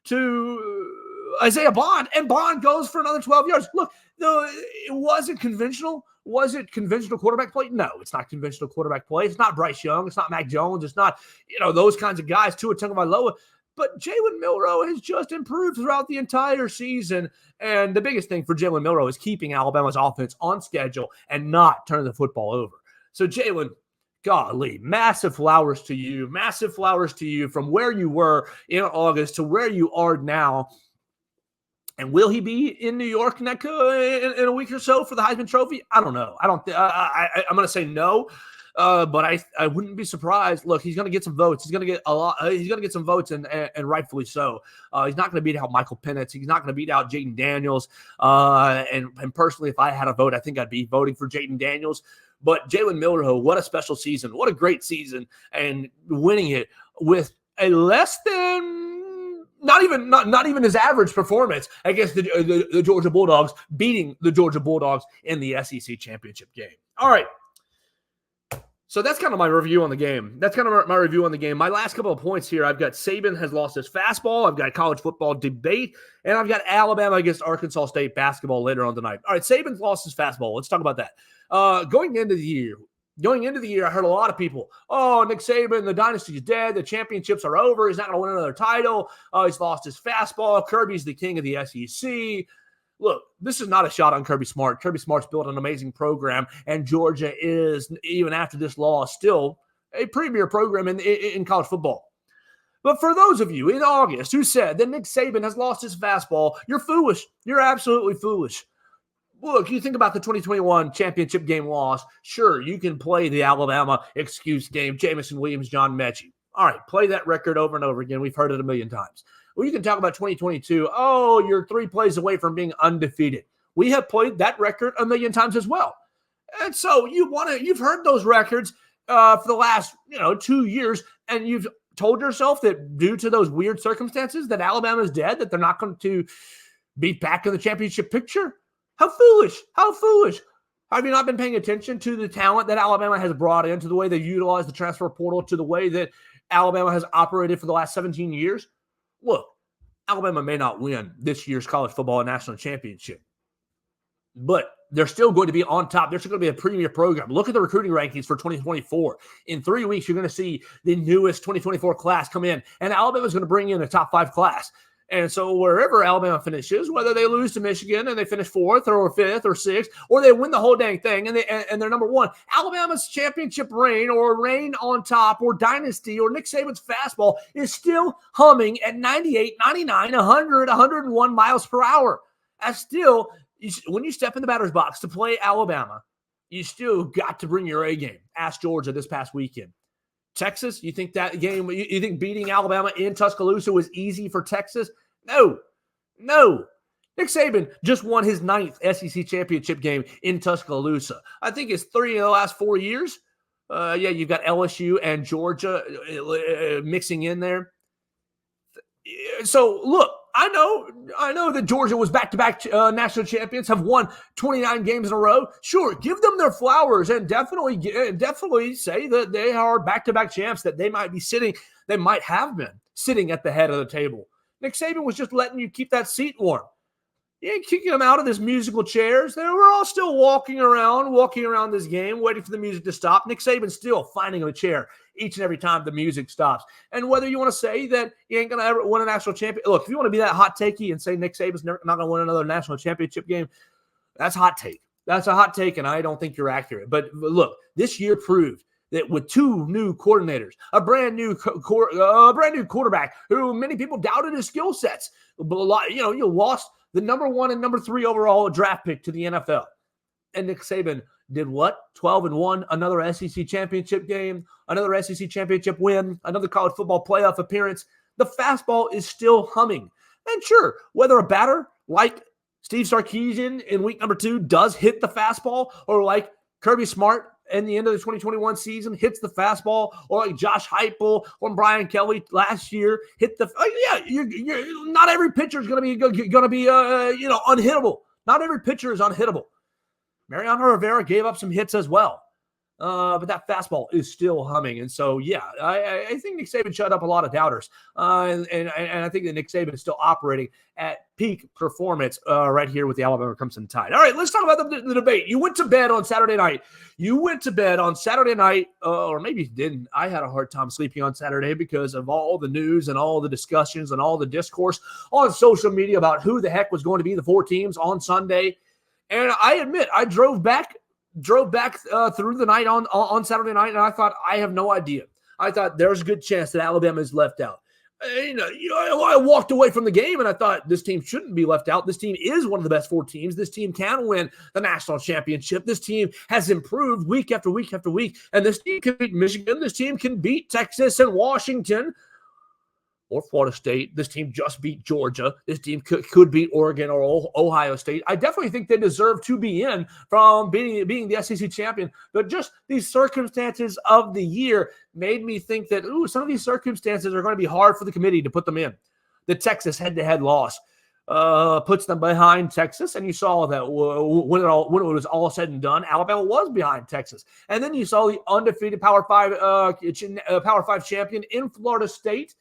to Isaiah Bond, and Bond goes for another 12 yards. Look, it wasn't conventional. Was it conventional quarterback play? No, it's not conventional quarterback play. It's not Bryce Young. It's not Mac Jones. It's not, those kinds of guys, Tua Tagovailoa. But Jalen Milroe has just improved throughout the entire season. And the biggest thing for Jalen Milroe is keeping Alabama's offense on schedule and not turning the football over. So Jalen, golly, massive flowers to you. Massive flowers to you from where you were in August to where you are now. And will he be in New York in a week or so for the Heisman Trophy? I don't know. I'm going to say no. But I wouldn't be surprised. Look, he's going to get some votes. He's going to get a lot. He's going to get some votes, and rightfully so. He's not going to beat out Michael Penix. He's not going to beat out Jaden Daniels. And personally, if I had a vote, I think I'd be voting for Jaden Daniels. But Jalen Milroe, what a special season! What a great season, and winning it with a less than. Not even his average performance against the Georgia Bulldogs, beating the Georgia Bulldogs in the SEC championship game. All right. So that's kind of my review on the game. My last couple of points here, I've got Saban has lost his fastball. I've got college football debate. And I've got Alabama against Arkansas State basketball later on tonight. All right, Saban's lost his fastball. Let's talk about that. Going into the year, I heard a lot of people, Nick Saban, the dynasty is dead. The championships are over. He's not going to win another title. He's lost his fastball. Kirby's the king of the SEC. Look, this is not a shot on Kirby Smart. Kirby Smart's built an amazing program, and Georgia is, even after this loss, still a premier program in college football. But for those of you in August who said that Nick Saban has lost his fastball, you're foolish. You're absolutely foolish. Look, you think about the 2021 championship game loss. Sure, you can play the Alabama excuse game, Jamison Williams, John Mechie. All right, play that record over and over again. We've heard it a million times. Well, you can talk about 2022. You're 3 plays away from being undefeated. We have played that record a million times as well. And so you've heard those records for the last 2 years, and you've told yourself that due to those weird circumstances that Alabama's dead, that they're not going to be back in the championship picture. How foolish. How foolish. Have you not been paying attention to the talent that Alabama has brought in, to the way they utilize the transfer portal, to the way that Alabama has operated for the last 17 years? Look, Alabama may not win this year's college football national championship, but they're still going to be on top. They're still going to be a premier program. Look at the recruiting rankings for 2024. In 3 weeks, you're going to see the newest 2024 class come in, and Alabama's going to bring in a top 5 class. And so wherever Alabama finishes, whether they lose to Michigan and they finish 4th or 5th or 6th, or they win the whole dang thing and they're number 1, Alabama's championship reign or reign on top or dynasty or Nick Saban's fastball is still humming at 98, 99, 100, 101 miles per hour. That's still, when you step in the batter's box to play Alabama, you still got to bring your A game. Ask Georgia this past weekend. Texas, you think that game, you think beating Alabama in Tuscaloosa was easy for Texas? No. Nick Saban just won his 9th SEC championship game in Tuscaloosa. I think it's 3 of the last 4 years. You've got LSU and Georgia mixing in there. So, look, I know that Georgia was back-to-back national champions, have won 29 games in a row. Sure, give them their flowers and definitely say that they are back-to-back champs, that they might have been sitting at the head of the table. Nick Saban was just letting you keep that seat warm. You ain't kicking them out of these musical chairs. They were all still walking around this game, waiting for the music to stop. Nick Saban's still finding a chair each and every time the music stops. And whether you want to say that you ain't going to ever win a national championship, look, if you want to be that hot takey and say Nick Saban's not going to win another national championship game, that's hot take. That's a hot take, and I don't think you're accurate. But look, this year proved that with 2 new coordinators, a brand new quarterback who many people doubted his skill sets, you lost the number 1 and number 3 overall draft pick to the NFL. And Nick Saban did what? 12-1, another SEC championship game, another SEC championship win, another college football playoff appearance. The fastball is still humming. And sure, whether a batter like Steve Sarkisian in week number 2 does hit the fastball, or like Kirby Smart in the end of the 2021 season hits the fastball, or like Josh Heupel or Brian Kelly last year hit the. Not every pitcher is going to be unhittable. Not every pitcher is unhittable. Mariano Rivera gave up some hits as well. But that fastball is still humming. And so, yeah, I think Nick Saban shut up a lot of doubters. And I think that Nick Saban is still operating at peak performance right here with the Alabama Crimson Tide. All right, let's talk about the debate. You went to bed on Saturday night. Or maybe you didn't. I had a hard time sleeping on Saturday because of all the news and all the discussions and all the discourse on social media about who the heck was going to be the 4 teams on Sunday. And I admit, I drove back through the night on Saturday night, and I thought, I have no idea. I thought there's a good chance that Alabama is left out. I walked away from the game, and I thought this team shouldn't be left out. This team is one of the best 4 teams. This team can win the national championship. This team has improved week after week after week, and this team can beat Michigan. This team can beat Texas and Washington or Florida State. This team just beat Georgia. This team could beat Oregon or Ohio State. I definitely think they deserve to be in from being the SEC champion. But just these circumstances of the year made me think that, some of these circumstances are going to be hard for the committee to put them in. The Texas head-to-head loss puts them behind Texas, and you saw that when it was all said and done, Alabama was behind Texas. And then you saw the undefeated Power 5 champion in Florida State.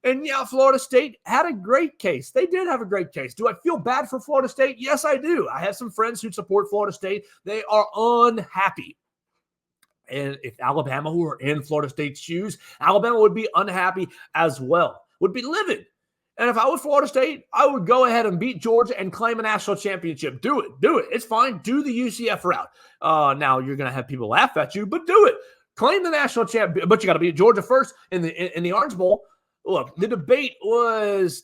And yeah, Florida State had a great case. They did have a great case. Do I feel bad for Florida State? Yes, I do. I have some friends who support Florida State. They are unhappy. And if Alabama were in Florida State's shoes, Alabama would be unhappy as well, would be livid. And if I was Florida State, I would go ahead and beat Georgia and claim a national championship. Do it. It's fine. Do the UCF route. Now, you're going to have people laugh at you, but do it. Claim the national champ, but you got to beat Georgia first in the Orange Bowl. Look, the debate was,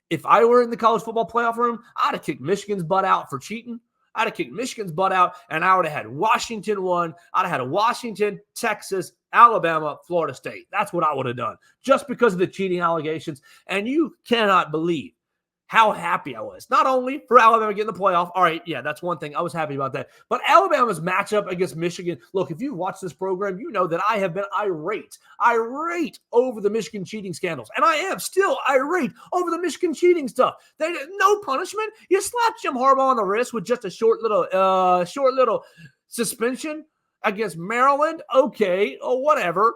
if I were in the college football playoff room, I'd have kicked Michigan's butt out for cheating. I'd have kicked Michigan's butt out, and I would have had Washington won. I'd have had Washington, Texas, Alabama, Florida State. That's what I would have done, just because of the cheating allegations. And you cannot believe how happy I was. Not only for Alabama getting the playoff. All right, yeah, that's one thing. I was happy about that. But Alabama's matchup against Michigan. Look, if you've watched this program, you know that I have been irate over the Michigan cheating scandals. And I am still irate over the Michigan cheating stuff. No punishment. You slap Jim Harbaugh on the wrist with just a short little suspension against Maryland. Okay, or whatever.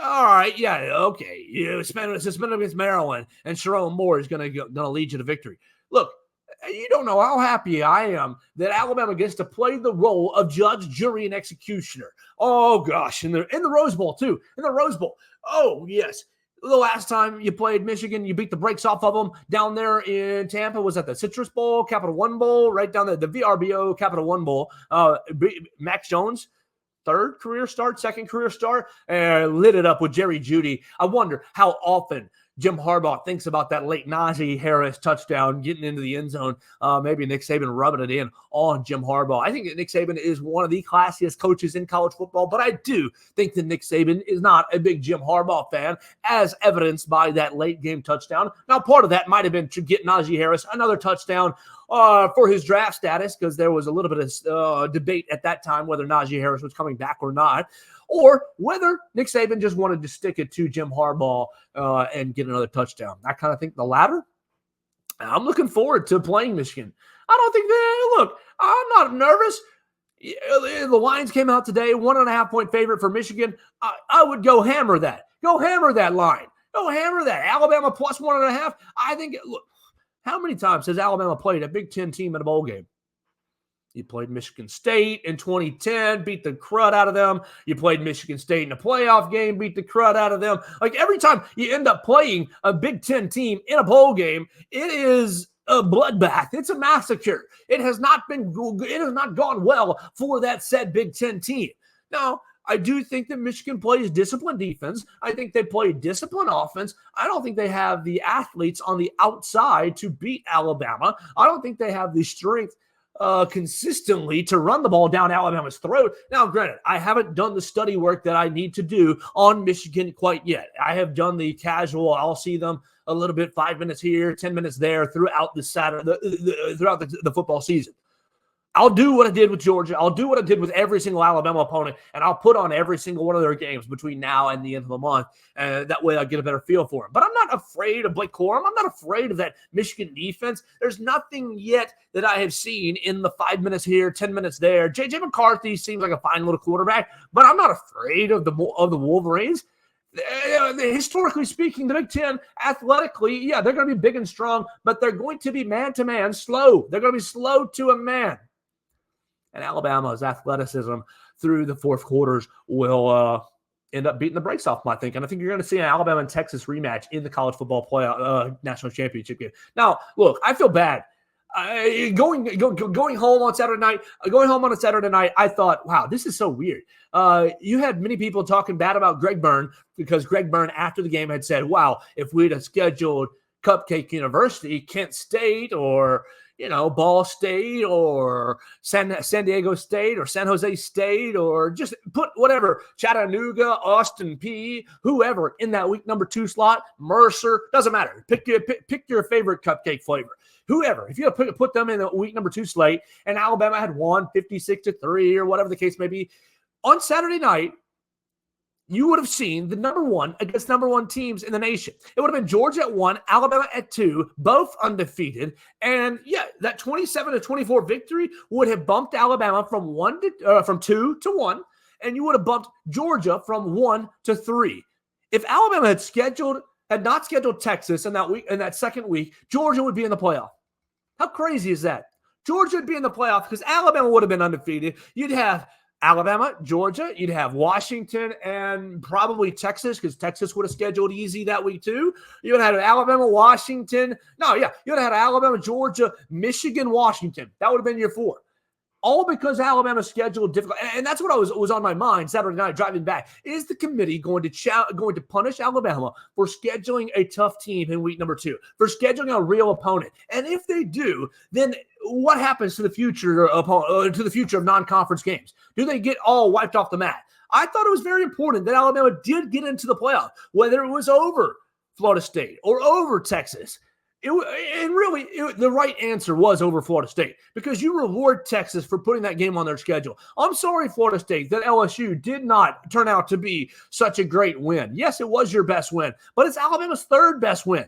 All right, yeah, okay. You suspend against Maryland, and Sharon Moore is going to lead you to victory. Look, you don't know how happy I am that Alabama gets to play the role of judge, jury, and executioner. Oh gosh, in the Rose Bowl too. In the Rose Bowl. Oh yes, The last time you played Michigan, you beat the brakes off of them down there in Tampa. Was that the Citrus Bowl, Capital One Bowl, right down the VRBO, Capital One Bowl? Max Jones, second career start, lit it up with Jerry Jeudy. I wonder how often Jim Harbaugh thinks about that late Najee Harris touchdown getting into the end zone. Maybe Nick Saban rubbing it in on Jim Harbaugh. I think that Nick Saban is one of the classiest coaches in college football, but I do think that Nick Saban is not a big Jim Harbaugh fan, as evidenced by that late game touchdown. Now, part of that might have been to get Najee Harris another touchdown for his draft status, because there was a little bit of debate at that time whether Najee Harris was coming back or not, or whether Nick Saban just wanted to stick it to Jim Harbaugh and get another touchdown. I kind of think the latter. I'm looking forward to playing Michigan. I don't think look, I'm not nervous. The Lions came out today, 1.5-point favorite for Michigan. I would go hammer that. Go hammer that line. Go hammer that. Alabama plus 1.5. I think, look, how many times has Alabama played a Big Ten team in a bowl game? You played Michigan State in 2010, beat the crud out of them. You played Michigan State in a playoff game, beat the crud out of them. Like, every time you end up playing a Big Ten team in a bowl game, it is a bloodbath. It's a massacre. It has not gone well for that said Big Ten team. Now, I do think that Michigan plays disciplined defense. I think they play disciplined offense. I don't think they have the athletes on the outside to beat Alabama. I don't think they have the strength consistently to run the ball down Alabama's throat. Now, granted, I haven't done the study work that I need to do on Michigan quite yet. I have done the casual, I'll see them a little bit, 5 minutes here, 10 minutes there throughout the throughout the football season. I'll do what I did with Georgia. I'll do what I did with every single Alabama opponent, and I'll put on every single one of their games between now and the end of the month. And that way I'll get a better feel for them. But I'm not afraid of Blake Corum. I'm not afraid of that Michigan defense. There's nothing yet that I have seen in the 5 minutes here, 10 minutes there. J.J. McCarthy seems like a fine little quarterback, but I'm not afraid of the Wolverines. Historically speaking, the Big Ten, athletically, yeah, they're going to be big and strong, but they're going to be man-to-man slow. They're going to be slow to a man. And Alabama's athleticism through the fourth quarters will end up beating the brakes off, I think. And I think you're going to see an Alabama and Texas rematch in the college football playoff national championship game. Now, look, I feel bad. Going home on Saturday night, I thought, wow, this is so weird. You had many people talking bad about Greg Byrne, because Greg Byrne after the game had said, wow, if we'd have scheduled Cupcake University, Kent State, or Ball State, or San Diego State, or San Jose State, or just put whatever, Chattanooga, Austin Peay, whoever in that week number 2 slot, Mercer, doesn't matter. Pick your favorite cupcake flavor. Whoever, if you put them in the week number 2 slate, and Alabama had won 56-3 or whatever the case may be, on Saturday night, you would have seen the number 1 against number 1 teams in the nation. It would have been Georgia at 1, Alabama at 2, both undefeated. And yeah, that 27-24 victory would have bumped Alabama from 2 to 1, and you would have bumped Georgia from 1 to 3. If Alabama had not scheduled Texas in that second week, Georgia would be in the playoff. How crazy is that? Georgia would be in the playoff because Alabama would have been undefeated. You'd have Alabama, Georgia, you'd have Washington, and probably Texas, because Texas would have scheduled easy that week too. You would have had Alabama, Washington. You would have had Alabama, Georgia, Michigan, Washington. That would have been your 4. All because Alabama scheduled difficult. And that's what was on my mind Saturday night driving back. Is the committee going to punish Alabama for scheduling a tough team in week number 2, for scheduling a real opponent? And if they do, then what happens to the future of non-conference games? Do they get all wiped off the mat? I thought it was very important that Alabama did get into the playoff, whether it was over Florida State or over Texas. The right answer was over Florida State, because you reward Texas for putting that game on their schedule. I'm sorry, Florida State, that LSU did not turn out to be such a great win. Yes, it was your best win, but it's Alabama's 3rd best win.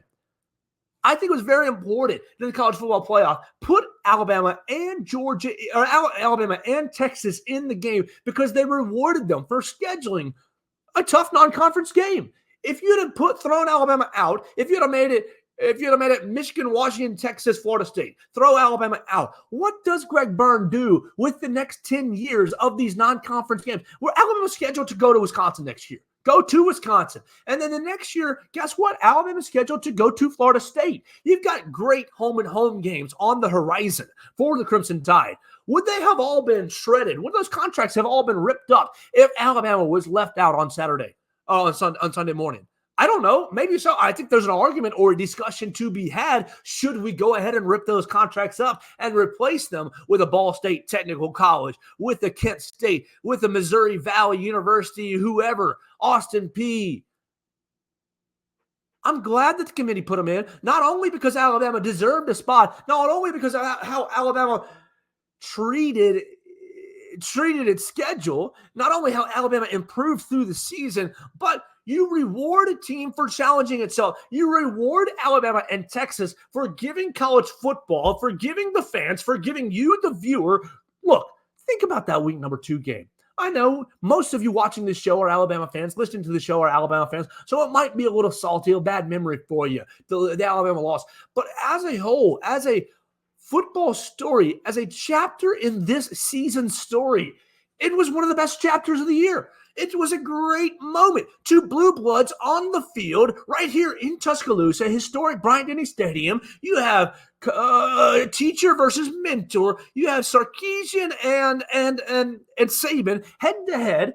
I think it was very important in the college football playoff, put Alabama and Georgia, or Alabama and Texas in the game, because they rewarded them for scheduling a tough non-conference game. If you'd have thrown Alabama out, if you'd have made it Michigan, Washington, Texas, Florida State, throw Alabama out, what does Greg Byrne do with the next 10 years of these non-conference games, where Alabama's scheduled to go to Wisconsin next year? Go to Wisconsin. And then the next year, guess what? Alabama's scheduled to go to Florida State. You've got great home games on the horizon for the Crimson Tide. Would they have all been shredded? Would those contracts have all been ripped up if Alabama was left out on Sunday morning? I don't know. Maybe so. I think there's an argument or a discussion to be had. Should we go ahead and rip those contracts up and replace them with a Ball State Technical College, with a Kent State, with a Missouri Valley University, whoever, Austin Peay? I'm glad that the committee put them in, not only because Alabama deserved a spot, not only because of how Alabama treated its schedule, not only how Alabama improved through the season, but you reward a team for challenging itself. You reward Alabama and Texas for giving college football, for giving the fans, for giving you, the viewer. Look, think about that week number 2 game. I know most of you watching this show are Alabama fans, listening to the show are Alabama fans, so it might be a little salty, a bad memory for you, the Alabama loss. But as a whole, as a football story, as a chapter in this season's story, it was one of the best chapters of the year. It was a great moment. 2 Blue Bloods on the field right here in Tuscaloosa, historic Bryant-Denny Stadium. You have teacher versus mentor. You have Sarkisian and Saban head-to-head.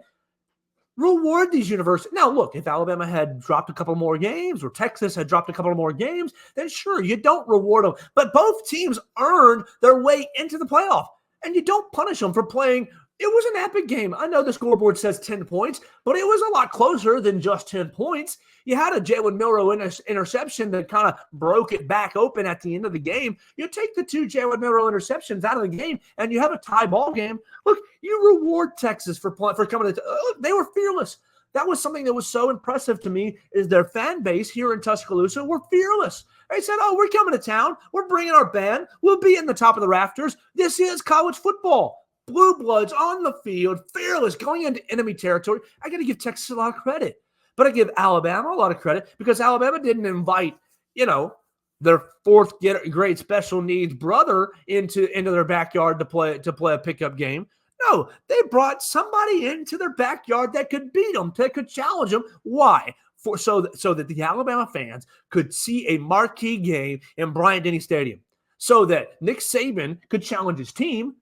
Reward these universities. Now, look, if Alabama had dropped a couple more games or Texas had dropped a couple more games, then sure, you don't reward them. But both teams earned their way into the playoff, and you don't punish them for playing. It was an epic game. I know the scoreboard says 10 points, but it was a lot closer than just 10 points. You had a Jalen Milroe interception that kind of broke it back open at the end of the game. You take the 2 Jalen Milroe interceptions out of the game, and you have a tie ball game. Look, you reward Texas for coming to – they were fearless. That was something that was so impressive to me, is their fan base here in Tuscaloosa were fearless. They said, oh, we're coming to town. We're bringing our band. We'll be in the top of the rafters. This is college football. Blue Bloods on the field, fearless, going into enemy territory. I got to give Texas a lot of credit. But I give Alabama a lot of credit because Alabama didn't invite, their 4th grade special needs brother into their backyard to play a pickup game. No, they brought somebody into their backyard that could beat them, that could challenge them. Why? So that the Alabama fans could see a marquee game in Bryant-Denny Stadium, so that Nick Saban could challenge his team.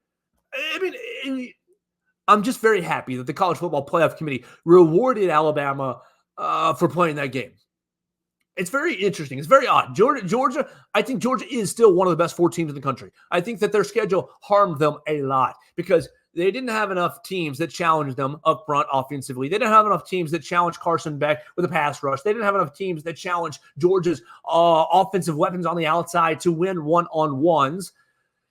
I mean, I'm just very happy that the College Football Playoff Committee rewarded Alabama for playing that game. It's very interesting. It's very odd. Georgia, I think Georgia is still one of the best 4 teams in the country. I think that their schedule harmed them a lot because they didn't have enough teams that challenged them up front offensively. They didn't have enough teams that challenged Carson Beck with a pass rush. They didn't have enough teams that challenged Georgia's offensive weapons on the outside to win one-on-ones.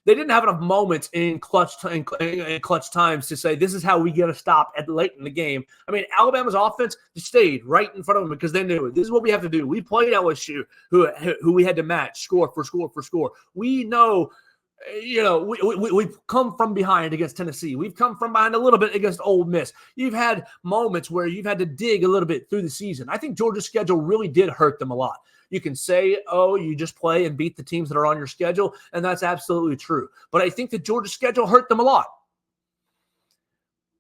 They didn't have enough moments in clutch times to say, this is how we get a stop at late in the game. I mean, Alabama's offense stayed right in front of them because they knew this is what we have to do. We played LSU, who we had to match score for score. We know, we've come from behind against Tennessee. We've come from behind a little bit against Ole Miss. You've had moments where you've had to dig a little bit through the season. I think Georgia's schedule really did hurt them a lot. You can say, oh, you just play and beat the teams that are on your schedule, and that's absolutely true. But I think that Georgia's schedule hurt them a lot.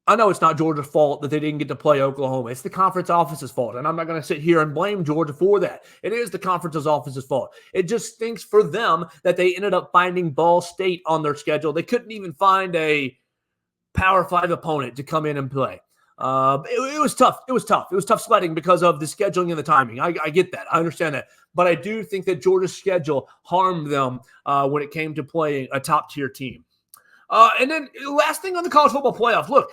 I know it's not Georgia's fault that they didn't get to play Oklahoma. It's the conference office's fault, and I'm not going to sit here and blame Georgia for that. It is the conference office's fault. It just stinks for them that they ended up finding Ball State on their schedule. They couldn't even find a Power 5 opponent to come in and play. It was tough. It was tough sledding because of the scheduling and the timing. I get that. I understand that. But I do think that Georgia's schedule harmed them when it came to playing a top-tier team. And then last thing on the college football playoff. Look,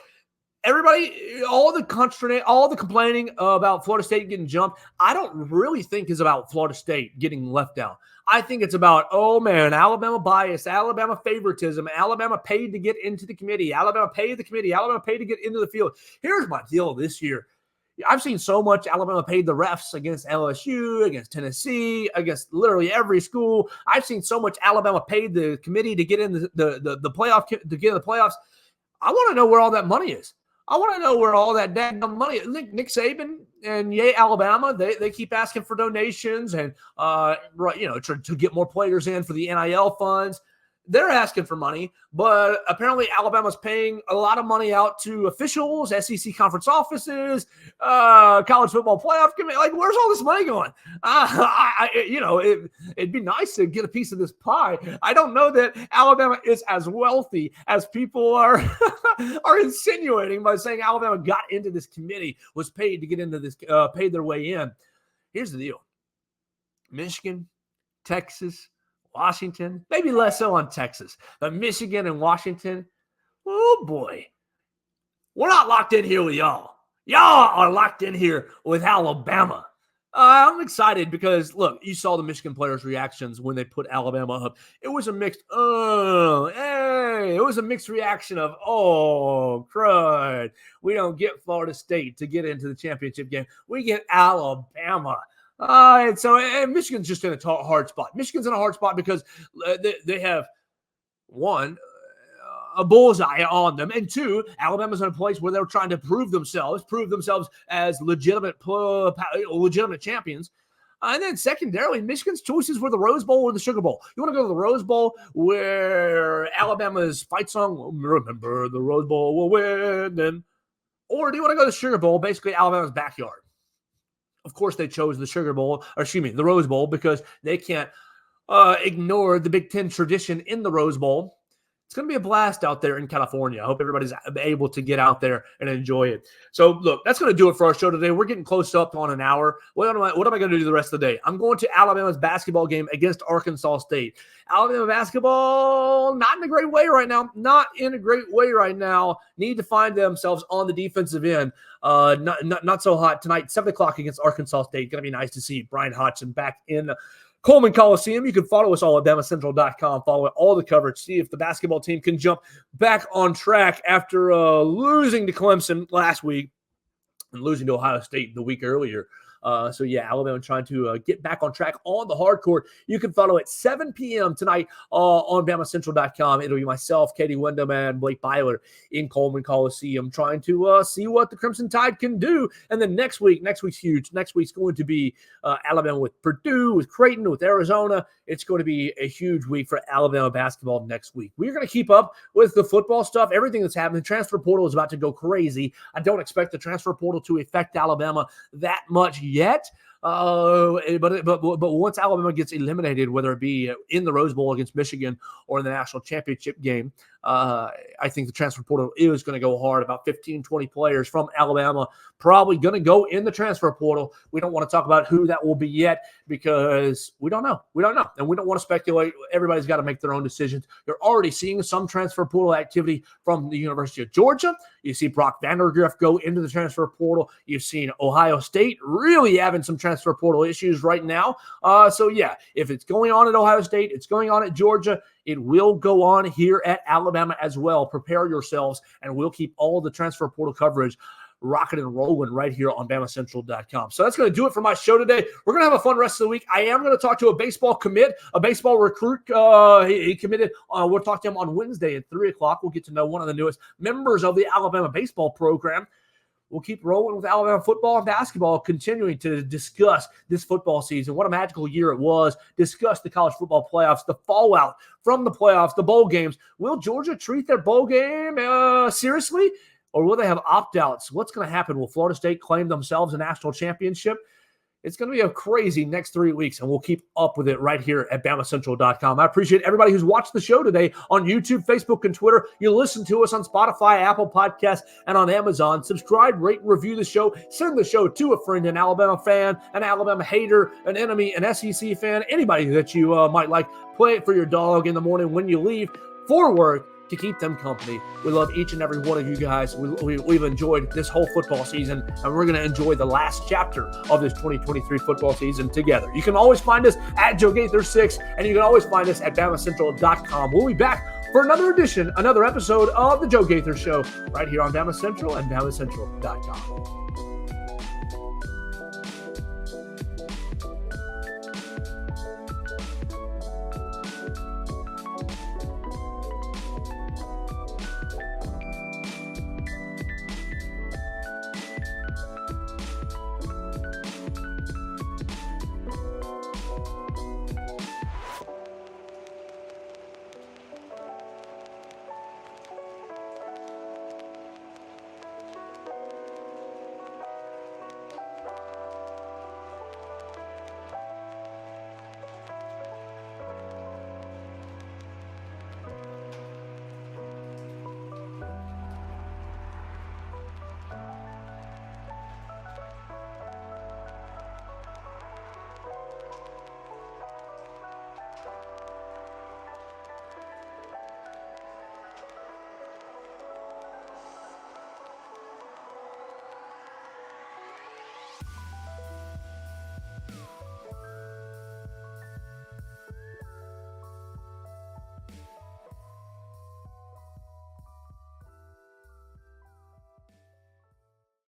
everybody, all the complaining about Florida State getting jumped, I don't really think is about Florida State getting left out. I think it's about, oh, man, Alabama bias, Alabama favoritism, Alabama paid to get into the committee, Alabama paid the committee, Alabama paid to get into the field. Here's my deal this year. I've seen so much Alabama paid the refs against LSU, against Tennessee, against literally every school. I've seen so much Alabama paid the committee to get in the playoff, to get in the playoffs. I want to know where all that money is. I want to know where all that daggum money is. Nick Saban and Alabama, they keep asking for donations and to get more players in for the NIL funds. they're asking for money, but apparently Alabama's paying a lot of money out to officials, SEC conference offices, college football playoff committee. Like, where's all this money going? It'd be nice to get a piece of this pie. I don't know that Alabama is as wealthy as people are are insinuating by saying Alabama got into this committee, was paid to get into this, paid their way in. Here's the deal. Michigan, Texas, Washington, maybe less so on Texas, but Michigan and Washington, oh boy, we're not locked in here with y'all. Y'all are locked in here with Alabama. I'm excited because, look, you saw the Michigan players' reactions when they put Alabama up. It was a mixed, it was a mixed reaction of, oh, crud. We don't get Florida State to get into the championship game. We get Alabama. And Michigan's just in a hard spot. Michigan's in a hard spot because they have, one, a bullseye on them, and two, Alabama's in a place where they're trying to prove themselves as legitimate champions. And then secondarily, Michigan's choices were the Rose Bowl or the Sugar Bowl. You want to go to the Rose Bowl where Alabama's fight song, remember the Rose Bowl will win, or do you want to go to the Sugar Bowl, basically Alabama's backyard? Of course, they chose the Rose Bowl, because they can't ignore the Big Ten tradition in the Rose Bowl. It's going to be a blast out there in California. I hope everybody's able to get out there and enjoy it. So, look, that's going to do it for our show today. We're getting close up on an hour. What am I going to do the rest of the day? I'm going to Alabama's basketball game against Arkansas State. Alabama basketball, not in a great way right now. Need to find themselves on the defensive end. Not so hot tonight. 7 o'clock against Arkansas State. Going to be nice to see Brian Hodgson back in Coleman Coliseum. You can follow us all at BamaCentral.com. Follow all the coverage. See if the basketball team can jump back on track after losing to Clemson last week and losing to Ohio State the week earlier. Alabama trying to get back on track on the hard court. You can follow at 7 p.m. tonight on BamaCentral.com. It'll be myself, Katie Wyndham, and Blake Byler in Coleman Coliseum trying to see what the Crimson Tide can do. And then next week's huge. Next week's going to be Alabama with Purdue, with Creighton, with Arizona. It's going to be a huge week for Alabama basketball next week. We're going to keep up with the football stuff, everything that's happening. The transfer portal is about to go crazy. I don't expect the transfer portal to affect Alabama that much yet. But once Alabama gets eliminated, whether it be in the Rose Bowl against Michigan or in the national championship game, I think the transfer portal is going to go hard. About 15, 20 players from Alabama probably going to go in the transfer portal. We don't want to talk about who that will be yet because we don't know. And we don't want to speculate. Everybody's got to make their own decisions. You're already seeing some transfer portal activity from the University of Georgia. You see Brock Vandergriff go into the transfer portal. You've seen Ohio State really having some transfer portal issues right now. If it's going on at Ohio State, it's going on at Georgia. It will go on here at Alabama as well. Prepare yourselves, and we'll keep all the transfer portal coverage rocking and rolling right here on BamaCentral.com. So that's going to do it for my show today. We're going to have a fun rest of the week. I am going to talk to a baseball commit, a baseball recruit. He committed. We'll talk to him on Wednesday at 3 o'clock. We'll get to know one of the newest members of the Alabama baseball program. We'll keep rolling with Alabama football and basketball, continuing to discuss this football season. What a magical year it was. Discuss the college football playoffs, the fallout from the playoffs, the bowl games. Will Georgia treat their bowl game seriously, or will they have opt-outs? What's going to happen? Will Florida State claim themselves a national championship? It's going to be a crazy next 3 weeks, and we'll keep up with it right here at BamaCentral.com. I appreciate everybody who's watched the show today on YouTube, Facebook, and Twitter. You listen to us on Spotify, Apple Podcasts, and on Amazon. Subscribe, rate, and review the show. Send the show to a friend, an Alabama fan, an Alabama hater, an enemy, an SEC fan, anybody that you might like. Play it for your dog in the morning when you leave for work, to keep them company. We love each and every one of you guys. We've enjoyed this whole football season, and we're going to enjoy the last chapter of this 2023 football season together. You can always find us at Joe Gaither 6, and you can always find us at BamaCentral.com. We'll be back for another episode of the Joe Gaither Show right here on BamaCentral and BamaCentral.com.